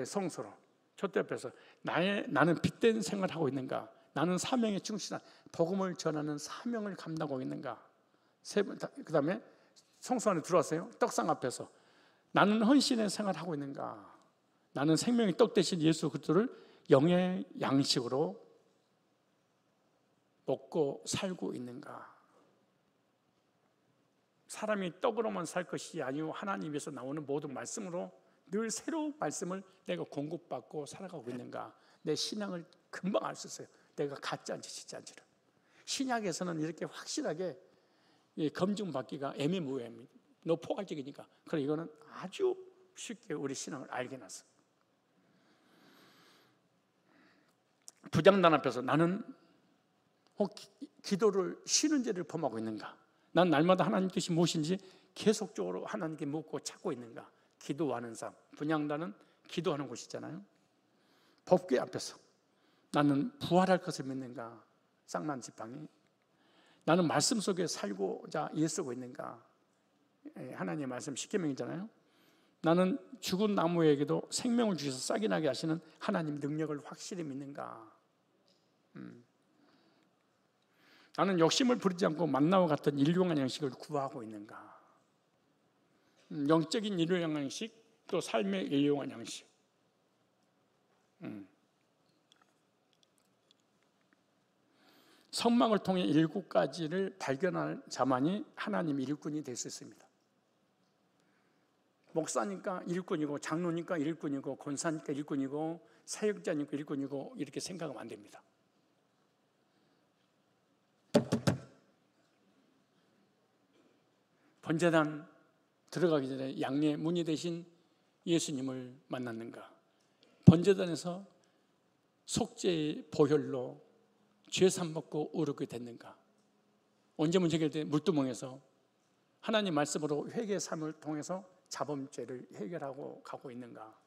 성소로. 촛대 앞에서 나는 빛된 생활을 하고 있는가? 나는 사명에 충실한, 복음을 전하는 사명을 감당하고 있는가? 그 다음에 성소 안에 들어왔어요. 떡상 앞에서 나는 헌신의 생활을 하고 있는가? 나는 생명의 떡 대신 예수 그리스도를 영의 양식으로 먹고 살고 있는가? 사람이 떡으로만 살 것이 아니고 하나님에서 나오는 모든 말씀으로 늘 새로운 말씀을 내가 공급받고 살아가고 있는가? 내 신앙을 금방 알 수 있어요. 내가 가짜인지 진짜인지를. 신약에서는 이렇게 확실하게 검증받기가 애매모호합니다. 너무 포괄적이니까. 그래서 이거는 아주 쉽게 우리 신앙을 알게 해놨어. 부장단 앞에서 나는 기도를 쉬는 죄를 범하고 있는가? 난 날마다 하나님 뜻이 무엇인지 계속적으로 하나님께 묻고 찾고 있는가? 기도하는 삶. 분향단은 기도하는 곳이잖아요. 법궤 앞에서 나는 부활할 것을 믿는가? 쌍난 지팡이. 나는 말씀 속에 살고자 애쓰고 있는가? 하나님의 말씀 십계명이잖아요. 나는 죽은 나무에게도 생명을 주셔서 싹이 나게 하시는 하나님 능력을 확실히 믿는가? 나는 욕심을 부리지 않고 만나와 같은 일용한 양식을 구하고 있는가? 영적인 일용한 양식, 또 삶의 일용한 양식. 성막을 통해 7가지를 발견할 자만이 하나님의 일꾼이 될 수 있습니다. 목사니까 일꾼이고, 장로니까 일꾼이고, 권사니까 일꾼이고, 사역자니까 일꾼이고, 이렇게 생각하면 안 됩니다. 번제단 들어가기 전에 양의 문이 되신 예수님을 만났는가? 번제단에서 속죄의 보혈로 죄산 먹고 의롭게 됐는가? 언제 문제 해결돼? 물두멍에서 하나님 말씀으로 회개의 삶을 통해서 자범죄를 해결하고 가고 있는가?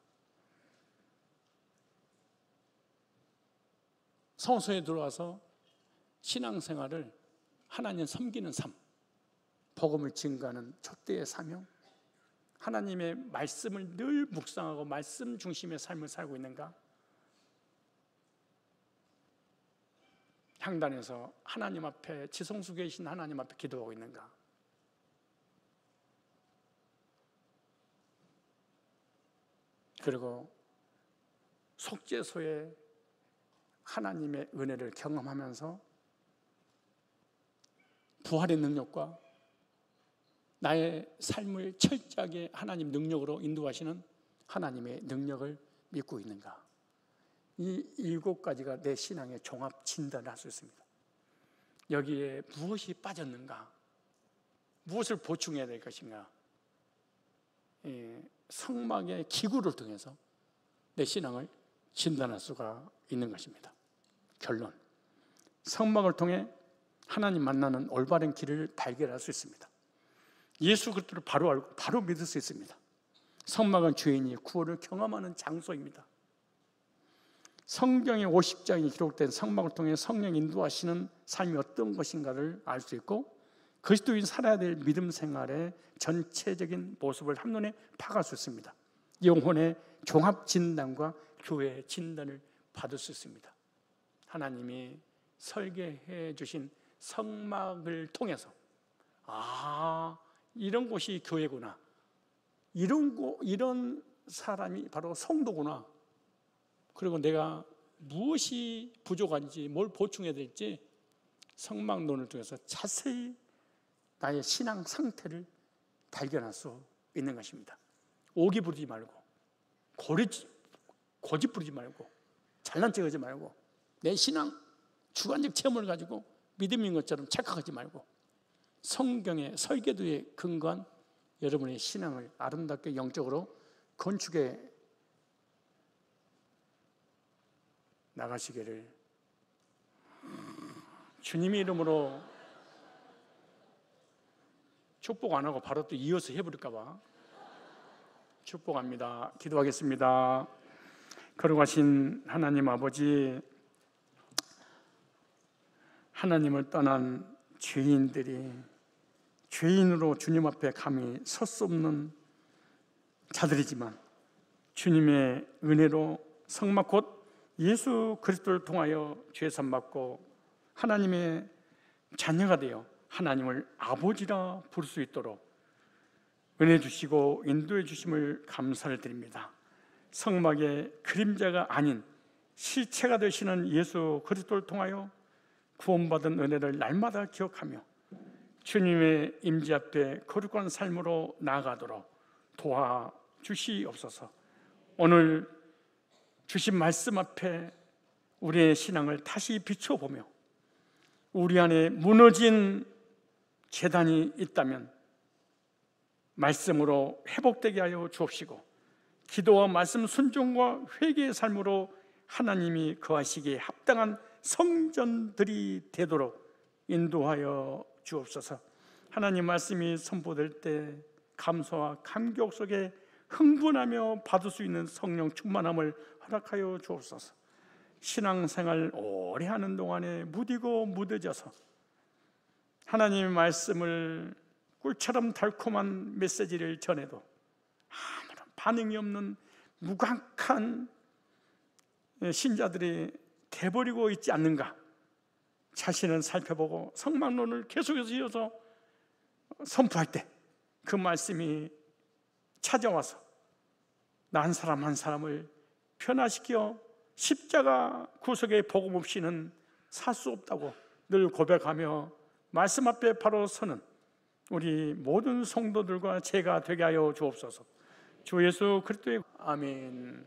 성소에 들어와서 신앙생활을 하나님 섬기는 삶, 복음을 증거하는 촛대의 사명, 하나님의 말씀을 늘 묵상하고 말씀 중심의 삶을 살고 있는가? 향단에서 하나님 앞에, 지성수 계신 하나님 앞에 기도하고 있는가? 그리고 속죄소에 하나님의 은혜를 경험하면서 부활의 능력과 나의 삶을 철저하게 하나님 능력으로 인도하시는 하나님의 능력을 믿고 있는가? 이 7가지가 내 신앙의 종합 진단을 할 수 있습니다. 여기에 무엇이 빠졌는가? 무엇을 보충해야 될 것인가? 성막의 기구를 통해서 내 신앙을 진단할 수가 있는 것입니다. 결론, 성막을 통해 하나님 만나는 올바른 길을 발견할 수 있습니다. 예수 그리스도를 바로 알고 바로 믿을 수 있습니다. 성막은 죄인이 구원을 경험하는 장소입니다. 성경의 50장이 기록된 성막을 통해 성령 인도하시는 삶이 어떤 것인가를 알 수 있고, 그리스도인 살아야 될 믿음 생활의 전체적인 모습을 한눈에 파악할 수 있습니다. 영혼의 종합 진단과 교회의 진단을 받을 수 있습니다. 하나님이 설계해 주신 성막을 통해서 이런 곳이 교회구나, 이런 사람이 바로 성도구나, 그리고 내가 무엇이 부족한지 뭘 보충해야 될지 성막론을 통해서 자세히 나의 신앙 상태를 발견할 수 있는 것입니다. 오기 부리지 말고, 고집 부리지 말고, 잘난 척하지 말고, 내 신앙 주관적 체험을 가지고 믿음인 것처럼 착각하지 말고, 성경의 설계도에 근거한 여러분의 신앙을 아름답게 영적으로 건축해 나가시기를 주님의 이름으로 축복 안 하고 바로 또 이어서 해버릴까 봐 축복합니다. 기도하겠습니다. 거룩하신 하나님 아버지, 하나님을 떠난 죄인들이 죄인으로 주님 앞에 감히 설 수 없는 자들이지만 주님의 은혜로 성막 곧 예수 그리스도를 통하여 죄 사함받고 하나님의 자녀가 되어 하나님을 아버지라 부를 수 있도록 은혜 주시고 인도해 주심을 감사를 드립니다. 성막의 그림자가 아닌 실체가 되시는 예수 그리스도를 통하여 구원받은 은혜를 날마다 기억하며 주님의 임재 앞에 거룩한 삶으로 나아가도록 도와주시옵소서. 오늘 주신 말씀 앞에 우리의 신앙을 다시 비춰보며 우리 안에 무너진 재단이 있다면 말씀으로 회복되게 하여 주옵시고, 기도와 말씀 순종과 회개의 삶으로 하나님이 거하시기에 합당한 성전들이 되도록 인도하여 주옵소서. 하나님 말씀이 선포될 때 감사와 감격 속에 흥분하며 받을 수 있는 성령 충만함을 허락하여 주옵소서. 신앙생활 오래 하는 동안에 무디고 무뎌져서 하나님의 말씀을 꿀처럼 달콤한 메시지를 전해도 아무런 반응이 없는 무감한 신자들이 돼버리고 있지 않는가 자신을 살펴보고 성막론을 계속해서 이어서 선포할 때 그 말씀이 찾아와서 나 한 사람 한 사람을 변화시켜 십자가 구속의 복음 없이는 살 수 없다고 늘 고백하며 말씀 앞에 바로 서는 우리 모든 성도들과 제가 되게 하여 주옵소서. 주 예수 그리스도의 아멘.